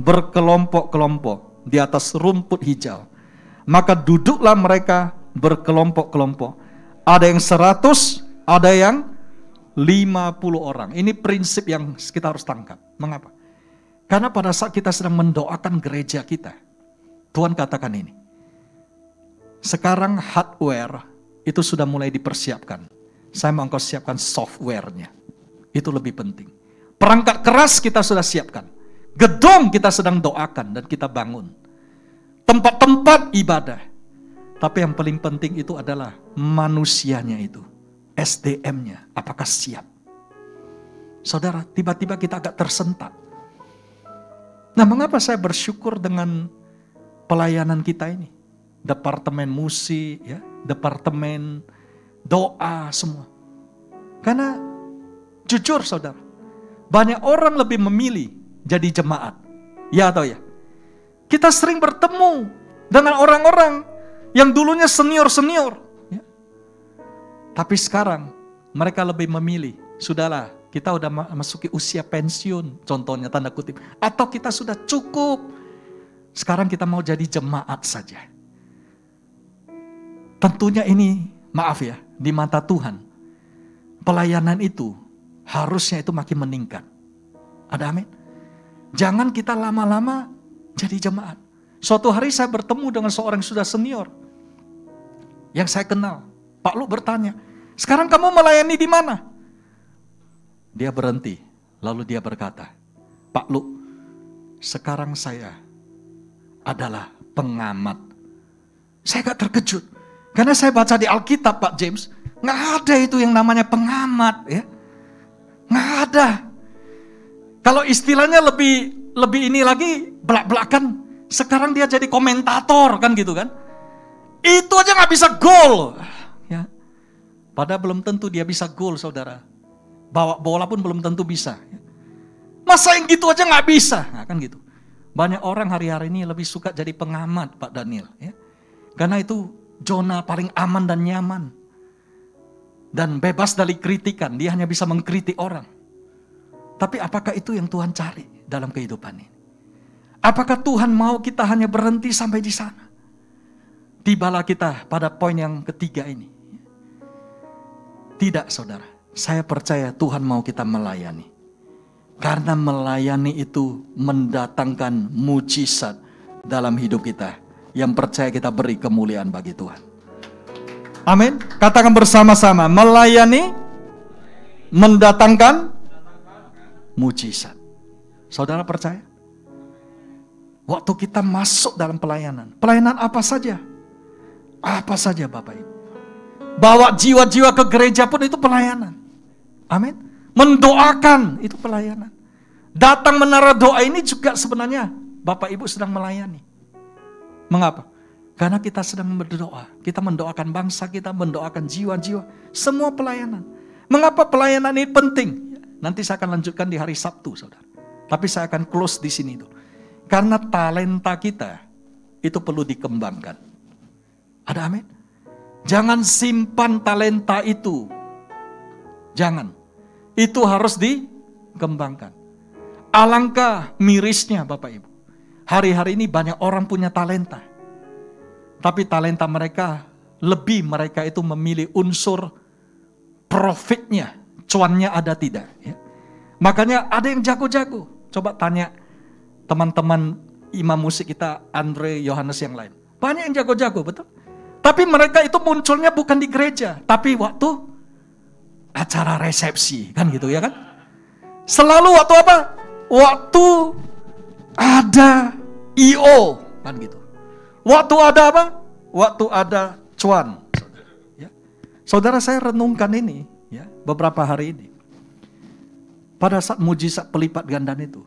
berkelompok-kelompok di atas rumput hijau. Maka duduklah mereka berkelompok-kelompok. Ada yang 100, ada yang 50 orang. Ini prinsip yang kita harus tangkap. Mengapa? Karena pada saat kita sedang mendoakan gereja kita, Tuhan katakan ini. Sekarang hardware itu sudah mulai dipersiapkan. Saya mau engkau siapkan softwarenya. Itu lebih penting. Perangkat keras kita sudah siapkan. Gedung kita sedang doakan dan kita bangun. Tempat-tempat ibadah. Tapi yang paling penting itu adalah manusianya itu. SDM-nya, apakah siap? Saudara, tiba-tiba kita agak tersentak. Nah, mengapa saya bersyukur dengan pelayanan kita ini? Departemen musik, ya, departemen doa, semua. Karena jujur saudara, banyak orang lebih memilih jadi jemaat. Ya atau ya? Kita sering bertemu dengan orang-orang yang dulunya senior-senior. Ya. Tapi sekarang mereka lebih memilih, sudahlah kita udah masuki usia pensiun, contohnya tanda kutip. Atau kita sudah cukup, sekarang kita mau jadi jemaat saja. Tentunya ini, maaf ya, di mata Tuhan, pelayanan itu harusnya itu makin meningkat. Ada amin? Jangan kita lama-lama jadi jemaat. Suatu hari saya bertemu dengan seorang yang sudah senior, yang saya kenal. Pak Lu bertanya, sekarang kamu melayani di mana? Dia berhenti, lalu dia berkata, Pak Lu, sekarang saya adalah pengamat. Saya agak terkejut, karena saya baca di Alkitab Pak James, nggak ada itu yang namanya pengamat, ya, nggak ada. Kalau istilahnya lebih ini lagi belak-belakan, sekarang dia jadi komentator kan gitu kan? Itu aja nggak bisa gol, ya. Padahal belum tentu dia bisa gol, saudara. Bawa bola pun belum tentu bisa. Masa yang gitu aja nggak bisa, nah, kan gitu. Banyak orang hari-hari ini lebih suka jadi pengamat Pak Daniel, ya. Karena itu zona paling aman dan nyaman. Dan bebas dari kritikan, dia hanya bisa mengkritik orang. Tapi apakah itu yang Tuhan cari dalam kehidupan ini? Apakah Tuhan mau kita hanya berhenti sampai di sana? Tibalah kita pada poin yang ketiga ini. Tidak saudara, saya percaya Tuhan mau kita melayani. Karena melayani itu mendatangkan mujizat dalam hidup kita. Yang percaya kita beri kemuliaan bagi Tuhan. Amin. Katakan bersama-sama, melayani mendatangkan mujizat. Saudara percaya? Waktu kita masuk dalam pelayanan, pelayanan apa saja? Apa saja Bapak Ibu. Bawa jiwa-jiwa ke gereja pun itu pelayanan. Amin. Mendoakan itu pelayanan. Datang menara doa ini juga sebenarnya Bapak Ibu sedang melayani. Mengapa? Karena kita sedang berdoa. Kita mendoakan bangsa kita, mendoakan jiwa-jiwa. Semua pelayanan. Mengapa pelayanan ini penting? Nanti saya akan lanjutkan di hari Sabtu, saudara. Tapi saya akan close di sini dulu. Karena talenta kita itu perlu dikembangkan. Ada amin? Jangan simpan talenta itu. Jangan. Itu harus dikembangkan. Alangkah mirisnya Bapak Ibu. Hari-hari ini banyak orang punya talenta. Tapi talenta mereka itu memilih unsur profitnya. Cuannya ada tidak. Ya. Makanya ada yang jago-jago. Coba tanya teman-teman imam musik kita, Andre, Yohanes yang lain. Banyak yang jago-jago, betul? Tapi mereka itu munculnya bukan di gereja. Tapi waktu acara resepsi. Kan gitu ya kan? Selalu waktu apa? Waktu ada I.O. Kan gitu. Waktu ada apa? Waktu ada cuan. Ya. Saudara saya renungkan ini. Ya, beberapa hari ini. Pada saat mujizat pelipat gandaan itu.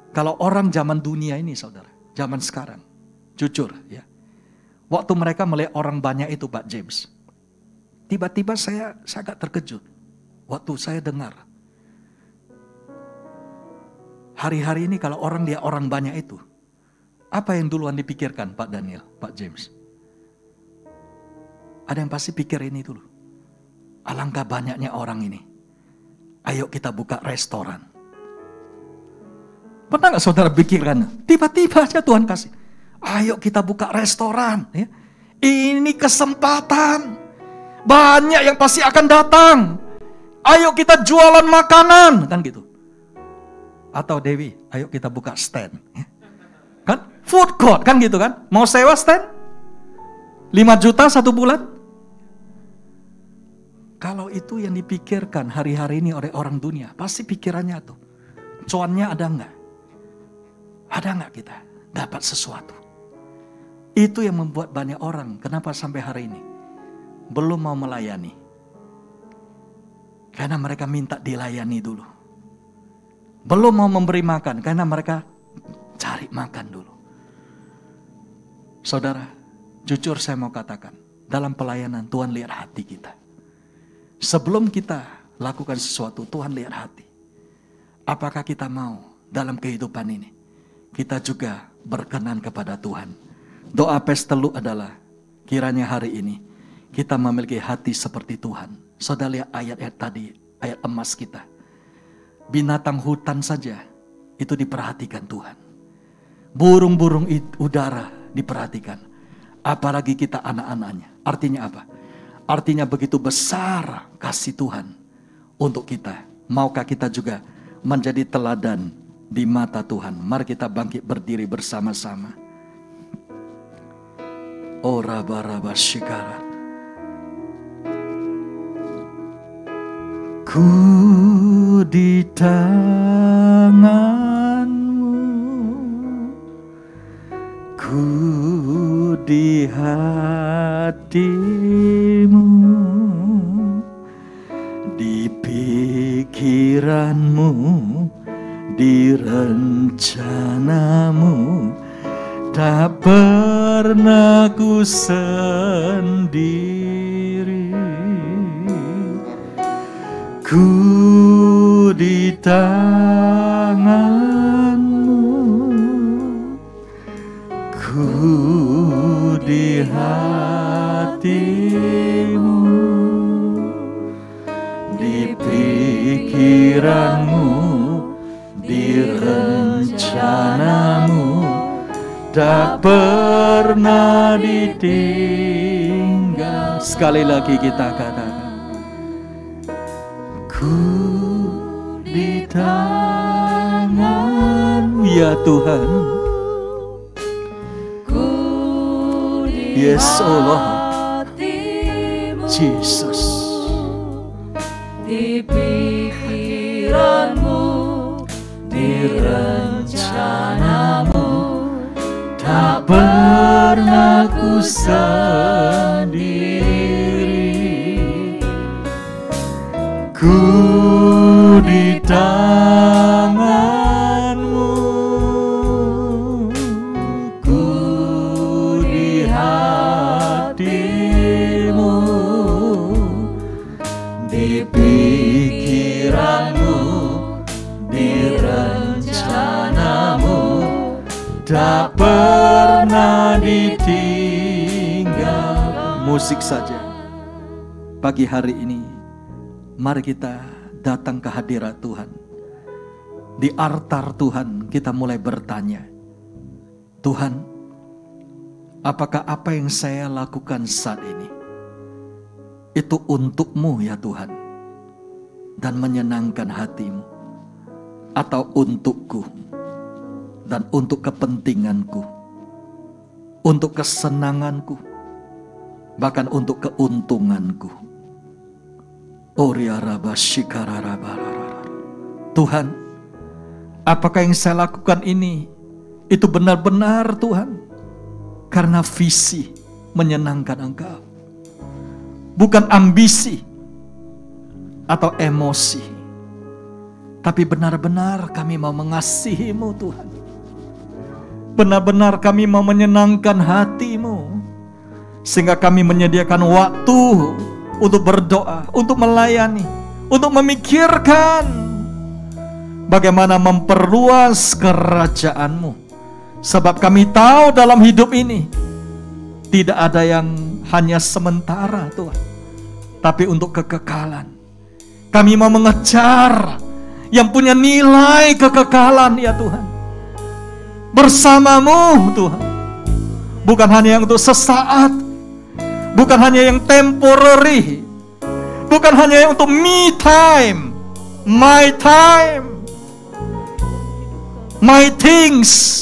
Kalau orang zaman dunia ini saudara. Zaman sekarang. Jujur ya. Waktu mereka melihat orang banyak itu Pak James. Tiba-tiba saya agak terkejut. Waktu saya dengar. Hari-hari ini kalau orang lihat orang banyak itu. Apa yang duluan dipikirkan Pak Daniel, Pak James? Ada yang pasti pikir ini dulu. Alangkah banyaknya orang ini. Ayo kita buka restoran. Pernah gak saudara pikirkan? Tiba-tiba aja Tuhan kasih. Ayo kita buka restoran. Ya. Ini kesempatan. Banyak yang pasti akan datang. Ayo kita jualan makanan. Kan gitu. Atau Dewi, ayo kita buka stand. Ya. Kan? Food court kan gitu kan. Mau sewa stand? 5 juta 1 bulan? Kalau itu yang dipikirkan hari-hari ini oleh orang dunia. Pasti pikirannya tuh. Cuannya ada enggak? Ada nggak kita dapat sesuatu? Itu yang membuat banyak orang kenapa sampai hari ini belum mau melayani. Karena mereka minta dilayani dulu. Belum mau memberi makan karena mereka cari makan dulu. Saudara, jujur saya mau katakan, dalam pelayanan Tuhan lihat hati kita. Sebelum kita lakukan sesuatu, Tuhan lihat hati. Apakah kita mau dalam kehidupan ini kita juga berkenan kepada Tuhan? Doa pestelu adalah kiranya hari ini kita memiliki hati seperti Tuhan. Saudara lihat ayat-ayat tadi, ayat emas kita. Binatang hutan saja itu diperhatikan Tuhan. Burung-burung udara diperhatikan. Apalagi kita anak-anaknya. Artinya apa? Artinya begitu besar kasih Tuhan untuk kita. Maukah kita juga menjadi teladan di mata Tuhan? Mari kita bangkit berdiri bersama-sama. Oh raba-raba shikara. Ku di tanganmu, ku di hatimu, di pikiranmu, di rencanamu, tak pernah ku sendiri. Ku di tanganmu, ku di hatimu, di pikiranmu, di rencanamu, tak pernah ditinggal. Sekali lagi kita katakan, ku di tanganmu ya Tuhan. Ku di Yes, oh Lord. hatimu, Jesus. di pikiranmu, di rencanamu, Tak pernah ku sendiri. Ku di tanganmu, ku di hatimu, di pikiranmu, di rencanamu, tak pernah ditinggal. Musik saja. Pagi hari ini mari kita datang ke hadirat Tuhan. Di altar Tuhan kita mulai bertanya, Tuhan, apakah apa yang saya lakukan saat ini itu untuk-Mu ya Tuhan, dan menyenangkan hati-Mu, atau untukku dan untuk kepentinganku, untuk kesenanganku, bahkan untuk keuntunganku. Tuhan, apakah yang saya lakukan ini itu benar-benar Tuhan karena visi menyenangkan Engkau, bukan ambisi atau emosi, tapi benar-benar kami mau mengasihi-Mu Tuhan. Benar-benar kami mau menyenangkan hati-Mu, sehingga kami menyediakan waktu untuk berdoa, untuk melayani, untuk memikirkan bagaimana memperluas kerajaan-Mu. Sebab kami tahu dalam hidup ini tidak ada yang hanya sementara Tuhan, tapi untuk kekekalan. Kami mau mengejar yang punya nilai kekekalan ya Tuhan, bersama-Mu Tuhan. Bukan hanya yang untuk sesaat, bukan hanya yang temporary, bukan hanya yang untuk me time, my time, my things.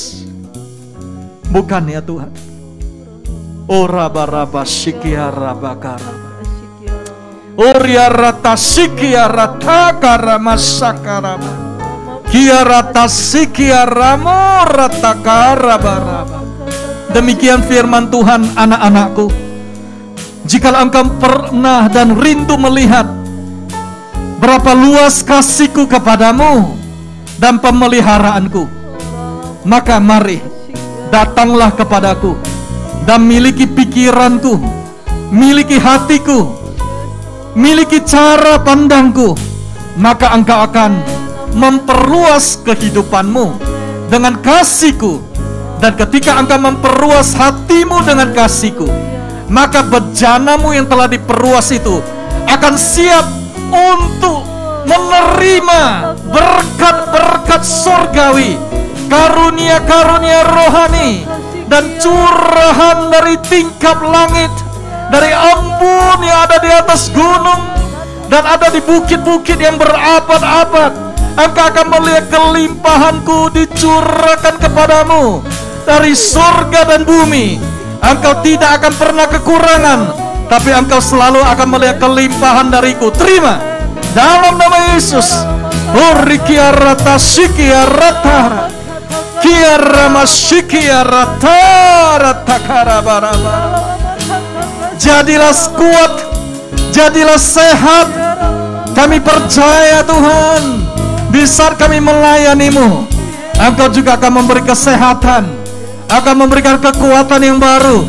Bukan ya Tuhan. Oh raba-raba shikia rabakaraba, oh ria rata shikia rata karama sakarama, Kiarata sikiaramo ratakarabaraba. Demikian firman Tuhan, anak-anakku. Jikalau engkau pernah dan rindu melihat berapa luas kasihku kepadamu dan pemeliharaanku, maka mari datanglah kepadaku dan miliki pikiranku, miliki hatiku, miliki cara pandangku, maka engkau akan memperluas kehidupanmu dengan kasihku. Dan ketika engkau memperluas hatimu dengan kasihku, maka bejanamu yang telah diperluas itu akan siap untuk menerima berkat-berkat surgawi, karunia-karunia rohani, dan curahan dari tingkap langit, dari embun yang ada di atas gunung dan ada di bukit-bukit yang berabad-abad. Engkau akan melihat kelimpahanku dicurahkan kepadamu dari surga dan bumi. Engkau tidak akan pernah kekurangan, tapi engkau selalu akan melihat kelimpahan dariku. Terima dalam nama Yesus. Urikiarata sikiarata kiarama sikiarata ratakarabaraba. Jadilah kuat, jadilah sehat. Kami percaya Tuhan, di saat kami melayanimu, Engkau juga akan memberi kesehatan, akan memberikan kekuatan yang baru,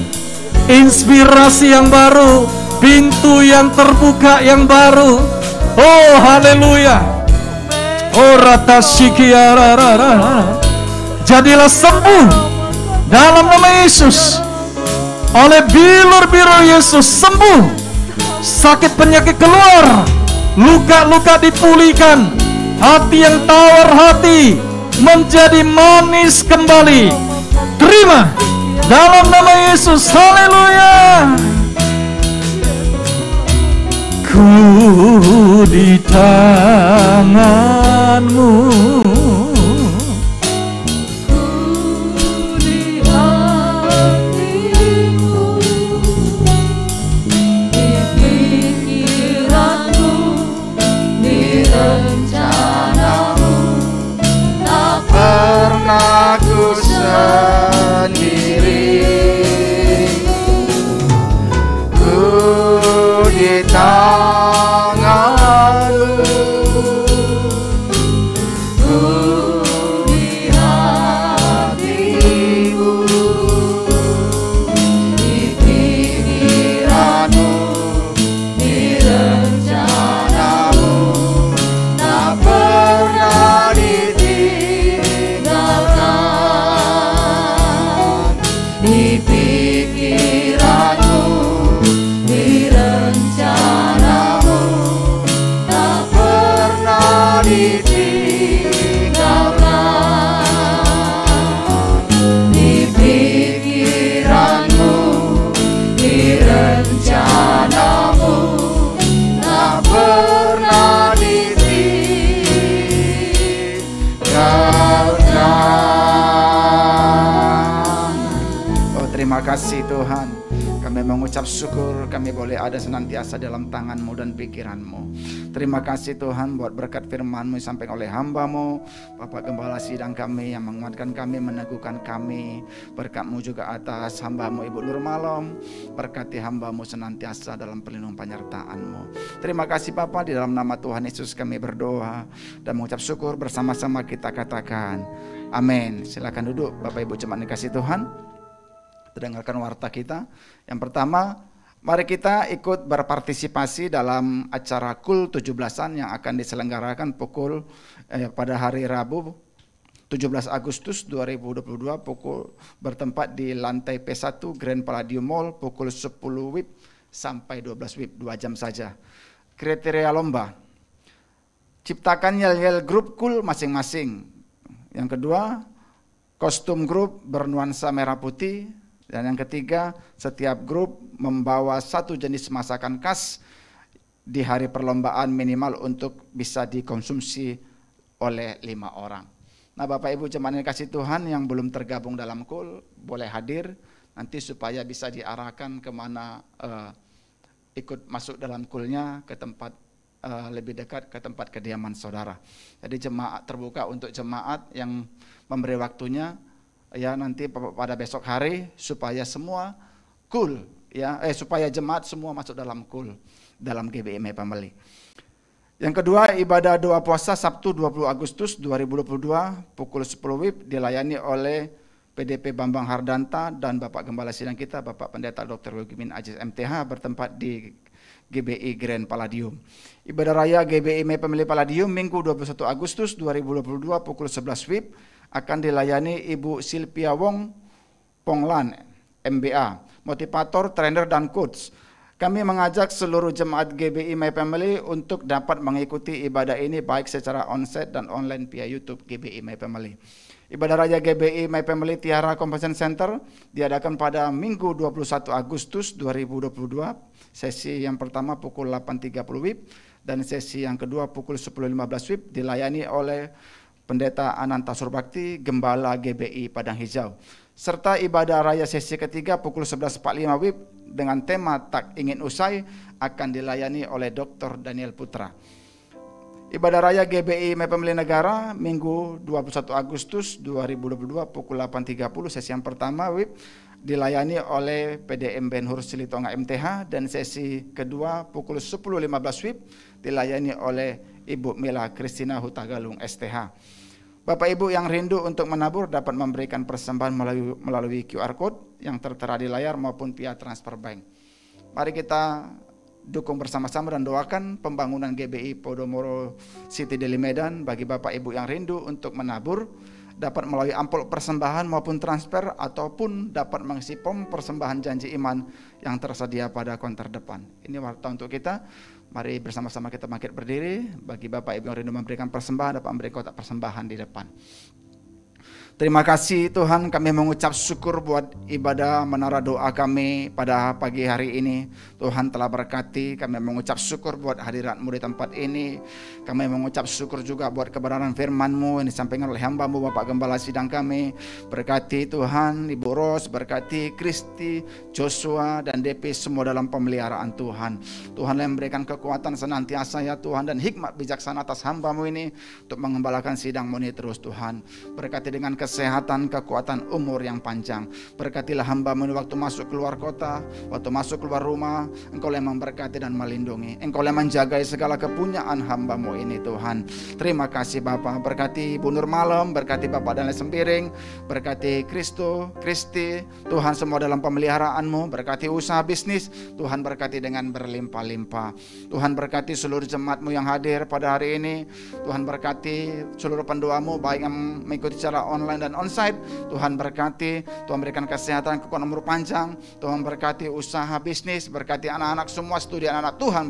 inspirasi yang baru, pintu yang terbuka yang baru. Oh haleluya. Oh ratasikiarara. Jadilah sembuh dalam nama Yesus. Oleh bilur-bilur Yesus sembuh. Sakit penyakit keluar, luka-luka dipulihkan, hati yang tawar hati menjadi manis kembali. Terima dalam nama Yesus. Haleluya. Ku di tanganmu, kasih Tuhan. Kami mengucap syukur kami boleh ada senantiasa dalam tangan-Mu dan pikiran-Mu. Terima kasih Tuhan buat berkat firman-Mu yang disampaikan oleh hamba-Mu, Bapak Gembala Sidang kami yang menguatkan kami, meneguhkan kami. Berkat-Mu juga atas hamba-Mu Ibu Nur Malom. Berkati hamba-Mu senantiasa dalam perlindungan penyertaan-Mu. Terima kasih Bapa, di dalam nama Tuhan Yesus kami berdoa dan mengucap syukur. Bersama-sama kita katakan amin. Silakan duduk Bapak Ibu jemaat dikasih Tuhan. Dengarkan warta kita. Yang pertama, mari kita ikut berpartisipasi dalam acara KUL 17-an yang akan diselenggarakan pada hari Rabu 17 Agustus 2022 bertempat di lantai P1 Grand Palladium Mall pukul 10 WIB sampai 12 WIB, 2 jam saja. Kriteria lomba: ciptakan yel-yel grup KUL masing-masing. Yang kedua, kostum grup bernuansa merah putih. Dan yang ketiga, setiap grup membawa satu jenis masakan khas di hari perlombaan minimal untuk bisa dikonsumsi oleh 5 orang. Nah Bapak Ibu jemaat yang dikasih Tuhan yang belum tergabung dalam KUL, boleh hadir nanti supaya bisa diarahkan kemana ikut masuk dalam KUL-nya, ke tempat lebih dekat ke tempat kediaman saudara. Jadi jemaat terbuka untuk jemaat yang memberi waktunya ya nanti pada besok hari supaya semua cool ya, supaya jemaat semua masuk dalam cool dalam GBI My Family. Yang kedua, ibadah doa puasa Sabtu 20 Agustus 2022 pukul 10 WIB dilayani oleh PDP Bambang Hardanta dan Bapak Gembala Sidang kita Bapak Pendeta Dr. Lugimin Aziz MTH bertempat di GBI Grand Palladium. Ibadah raya GBI My Family Palladium Minggu 21 Agustus 2022 pukul 11 WIB akan dilayani Ibu Silvia Wong Ponglan MBA, motivator, trainer dan coach. Kami mengajak seluruh jemaat GBI My Family untuk dapat mengikuti ibadah ini baik secara onsite dan online via YouTube GBI My Family. Ibadah raya GBI My Family Tiara Convention Center diadakan pada Minggu 21 Agustus 2022. Sesi yang pertama pukul 8.30 WIB dan sesi yang kedua pukul 10.15 WIB dilayani oleh Pendeta Ananta Surbakti, Gembala GBI Padang Hijau. Serta ibadah raya sesi ketiga pukul 11.45 WIB dengan tema Tak Ingin Usai akan dilayani oleh Dr. Daniel Putra. Ibadah raya GBI My Family Negara Minggu 21 Agustus 2022 pukul 8.30 sesi yang pertama WIB dilayani oleh PDM Ben-Hur Silitonga MTH dan sesi kedua pukul 10.15 WIB dilayani oleh Ibu Mila Kristina Hutagalung STH. Bapak Ibu yang rindu untuk menabur dapat memberikan persembahan melalui QR Code yang tertera di layar maupun via transfer bank. Mari kita dukung bersama-sama dan doakan pembangunan GBI Podomoro City Deli Medan. Bagi Bapak Ibu yang rindu untuk menabur dapat melalui amplop persembahan maupun transfer ataupun dapat mengisi form persembahan janji iman yang tersedia pada konter depan. Ini waktu untuk kita. Mari bersama-sama kita bangkit berdiri. Bagi Bapak Ibu yang rindu memberikan persembahan dapat memberi kotak persembahan di depan. Terima kasih Tuhan, kami mengucap syukur buat ibadah menara doa kami pada pagi hari ini. Tuhan telah berkati, kami mengucap syukur buat hadirat-Mu di tempat ini. Kami mengucap syukur juga buat kebenaran firman-Mu yang disampaikan oleh hamba-Mu Bapak Gembala Sidang kami. Berkati Tuhan, Ibu Ros, berkati Kristi, Joshua dan DP semua dalam pemeliharaan Tuhan. Tuhan yang memberikan kekuatan senantiasa ya Tuhan dan hikmat bijaksana atas hamba-Mu ini untuk mengembalakan sidang-Mu ini terus Tuhan. Berkati dengan kesehatan, kekuatan, umur yang panjang. Berkatilah hamba-Mu waktu masuk keluar kota, waktu masuk keluar rumah. Engkau yang memberkati dan melindungi. Engkau yang menjagai segala kepunyaan hamba-Mu ini Tuhan. Terima kasih Bapa. Berkati Ibu Nur Malam, berkati Bapak Daniel Sembiring, berkati Kristi, Tuhan semua dalam pemeliharaan-Mu. Berkati usaha bisnis, Tuhan berkati dengan berlimpah-limpah. Tuhan berkati seluruh jemaat-Mu yang hadir pada hari ini. Tuhan berkati seluruh pendoa-Mu baik yang mengikuti secara online dan onsite. Tuhan berkati, Tuhan berikan kesehatan, kekuatan umur panjang. Tuhan berkati usaha bisnis, berkati anak-anak semua studi anak-anak. Tuhan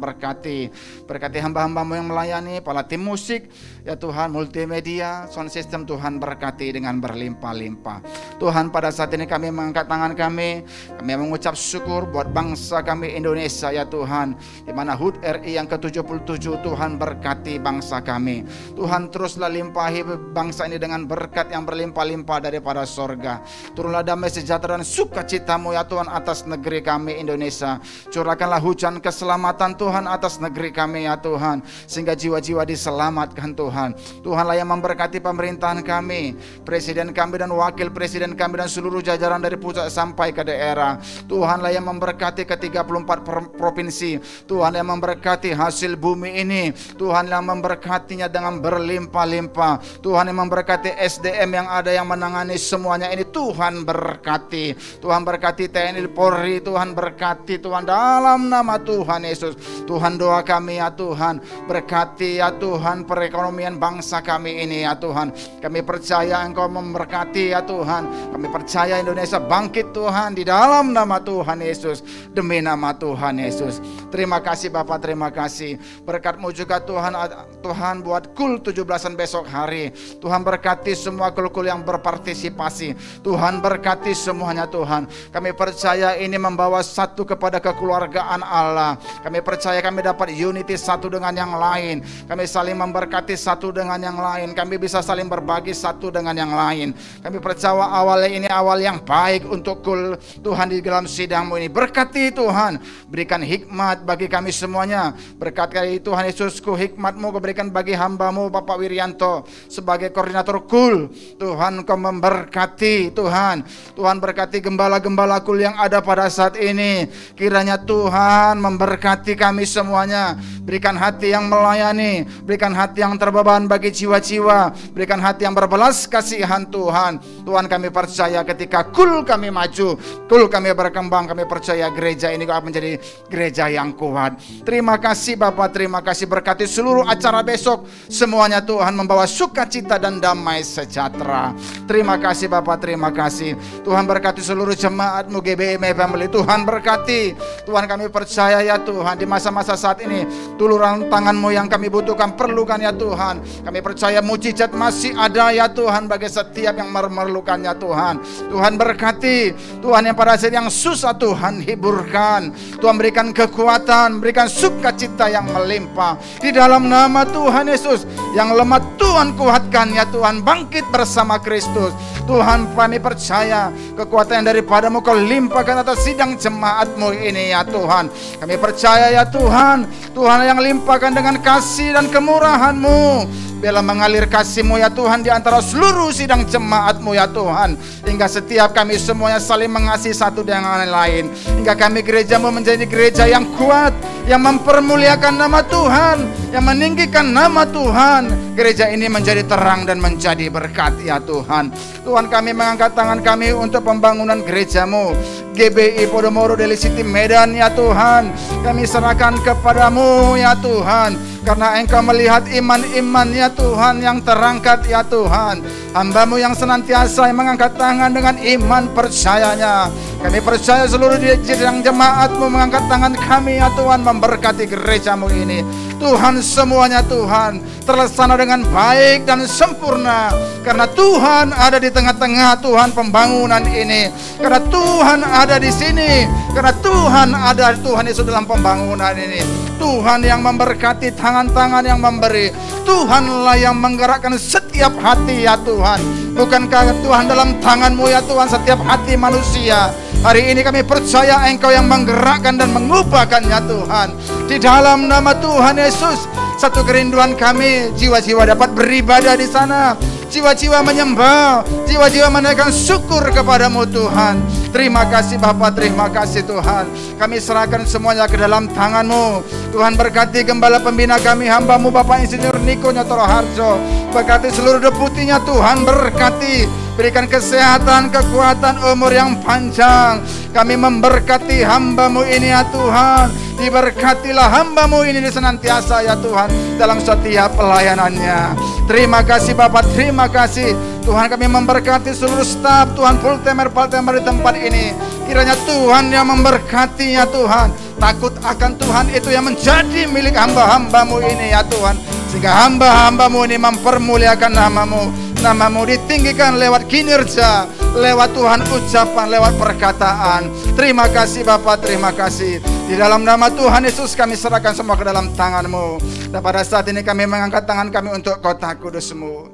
berkati hamba-hamba-Mu yang melayani, para tim musik ya Tuhan, multimedia, sound system. Tuhan berkati dengan berlimpah-limpah. Tuhan pada saat ini kami mengangkat tangan kami mengucap syukur buat bangsa kami Indonesia ya Tuhan, di mana HUT RI yang ke-77. Tuhan berkati bangsa kami. Tuhan teruslah limpahi bangsa ini dengan berkat yang berlimpah-limpah daripada sorga. Turunlah damai sejahtera dan sukacita-Mu ya Tuhan atas negeri kami Indonesia. Curahkanlah hujan keselamatan Tuhan atas negeri kami ya Tuhan, sehingga jiwa-jiwa diselamatkan Tuhan. Tuhanlah yang memberkati pemerintahan kami, presiden kami dan wakil presiden kami dan seluruh jajaran dari pusat sampai ke daerah. Tuhanlah yang memberkati ke-34 provinsi. Tuhan yang memberkati hasil bumi ini. Tuhan yang memberkatinya dengan berlimpah-limpah. Tuhan yang memberkati SDM yang ada yang menangani semuanya ini. Tuhan berkati. Tuhan berkati TNI Polri. Tuhan berkati Tuhan dalam nama Tuhan Yesus. Tuhan doa kami ya Tuhan. Berkati ya Tuhan perekonomian bangsa kami ini ya Tuhan. Kami percaya Engkau memberkati ya Tuhan. Kami percaya Indonesia bangkit Tuhan di dalam nama Tuhan Yesus. Demi nama Tuhan Yesus. Terima kasih Bapak, terima kasih. Berkat-Mu juga Tuhan buat kul 17-an besok hari. Tuhan berkati semua kul-kul yang berpartisipasi. Tuhan berkati semuanya Tuhan. Kami percaya ini membawa satu kepada kekeluargaan Allah. Kami percaya kami dapat unity satu dengan yang lain. Kami saling memberkati satu dengan yang lain. Kami bisa saling berbagi satu dengan yang lain. Kami percaya awalnya ini awal yang baik untuk kul Tuhan di dalam sidang-Mu ini. Berkati Tuhan. Berikan hikmat, berkat bagi kami semuanya. Berkati Tuhan Yesusku, hikmat-Mu Kau berikan bagi hamba-Mu Bapak Wirianto sebagai koordinator KUL. Tuhan Kau memberkati Tuhan. Tuhan berkati gembala-gembala KUL yang ada pada saat ini. Kiranya Tuhan memberkati kami semuanya. Berikan hati yang melayani, berikan hati yang terbeban bagi jiwa-jiwa, berikan hati yang berbelas kasihan Tuhan. Tuhan, kami percaya ketika KUL kami maju, KUL kami berkembang, kami percaya gereja ini akan menjadi gereja yang kuat. Terima kasih Bapak, terima kasih, berkati seluruh acara besok. Semuanya Tuhan membawa sukacita dan damai sejahtera. Terima kasih Bapak, terima kasih. Tuhan berkati seluruh jemaat-Mu GBIM Family. Tuhan berkati. Tuhan, kami percaya ya Tuhan, di masa-masa saat ini tuluran tangan-Mu yang kami butuhkan, perlukan ya Tuhan. Kami percaya mujizat masih ada ya Tuhan bagi setiap yang memerlukannya Tuhan. Tuhan berkati. Tuhan, yang pada saat yang susah Tuhan hiburkan. Tuhan berikan kekuatan, berikan sukacita yang melimpah. Di dalam nama Tuhan Yesus, yang lemah Tuhan kuatkan ya Tuhan, bangkit bersama Kristus. Tuhan, kami percaya kekuatan yang daripada-Mu Kau limpahkan atas sidang jemaat-Mu ini ya Tuhan. Kami percaya ya Tuhan, Tuhan yang limpahkan dengan kasih dan kemurahan-Mu. Biarlah mengalir kasih-Mu ya Tuhan di antara seluruh sidang jemaat-Mu ya Tuhan. Hingga setiap kami semuanya saling mengasihi satu dengan lain. Hingga kami gereja-Mu menjadi gereja yang kuat, yang mempermuliakan nama Tuhan, yang meninggikan nama Tuhan. Gereja ini menjadi terang dan menjadi berkat ya Tuhan. Tuhan, kami mengangkat tangan kami untuk pembangunan gereja-Mu GBI Podomoro Daily City Medan ya Tuhan. Kami serahkan kepada-Mu ya Tuhan, karena Engkau melihat iman-iman ya Tuhan yang terangkat ya Tuhan. Hamba-Mu yang senantiasa yang mengangkat tangan dengan iman percayanya. Kami percaya seluruh sidang jemaat-Mu mengangkat tangan kami ya Tuhan, memberkati gereja-Mu ini. Tuhan, semuanya Tuhan terlaksana dengan baik dan sempurna, karena Tuhan ada di tengah-tengah Tuhan pembangunan ini, karena Tuhan ada di sini, karena Tuhan ada Tuhan Yesus dalam pembangunan ini. Tuhan yang memberkati, tangan-tangan yang memberi. Tuhanlah yang menggerakkan setiap hati ya Tuhan. Bukankah Tuhan dalam tangan-Mu ya Tuhan setiap hati manusia? Hari ini kami percaya Engkau yang menggerakkan dan mengubahkannya Tuhan. Di dalam nama Tuhan Yesus, satu kerinduan kami, jiwa-jiwa dapat beribadah di sana, jiwa-jiwa menyembah, jiwa-jiwa menaikkan syukur kepada-Mu Tuhan. Terima kasih Bapa, terima kasih Tuhan. Kami serahkan semuanya ke dalam tangan-Mu. Tuhan, berkati gembala pembina kami, hamba-Mu Bapak Insinyur Niko Nyotoro Harjo. Berkati seluruh deputinya Tuhan, berkati, berikan kesehatan, kekuatan, umur yang panjang. Kami memberkati hamba-Mu ini ya Tuhan. Diberkatilah hamba-Mu ini senantiasa ya Tuhan dalam setiap pelayanannya. Terima kasih Bapak, terima kasih Tuhan. Kami memberkati seluruh staf Tuhan, full timer di tempat ini. Kiranya Tuhan yang memberkati ya Tuhan. Takut akan Tuhan itu yang menjadi milik hamba-hamba-Mu ini ya Tuhan, sehingga hamba-hamba-Mu ini mempermuliakan nama-Mu. Nama-Mu ditinggikan lewat kinerja, lewat Tuhan ucapan, lewat perkataan. Terima kasih Bapak, terima kasih. Di dalam nama Tuhan Yesus kami serahkan semua ke dalam tangan-Mu. Dan pada saat ini kami mengangkat tangan kami untuk kota kudus-Mu.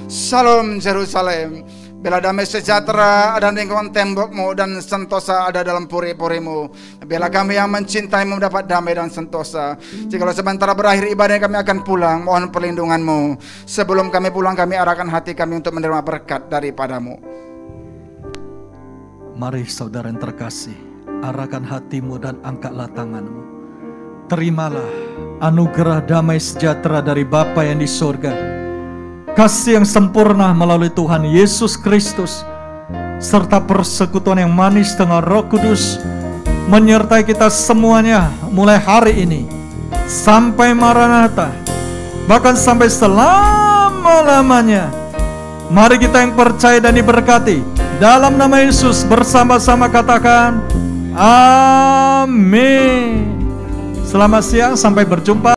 Salam Jerusalem. Biarlah damai sejahtera ada di lingkungan tembok-Mu dan sentosa ada dalam puri-puri-Mu. Biarlah kami yang mencintai-Mu mendapat damai dan sentosa. Jikalau sementara berakhir ibadah kami akan pulang, mohon perlindungan-Mu. Sebelum kami pulang, kami arahkan hati kami untuk menerima berkat daripada-Mu. Mari saudara yang terkasih, arahkan hatimu dan angkatlah tanganmu. Terimalah anugerah damai sejahtera dari Bapa yang di surga, kasih yang sempurna melalui Tuhan Yesus Kristus, serta persekutuan yang manis dengan Roh Kudus menyertai kita semuanya mulai hari ini sampai Maranatha, bahkan sampai selama-lamanya. Mari kita yang percaya dan diberkati dalam nama Yesus bersama-sama katakan amin. Selamat siang, sampai berjumpa.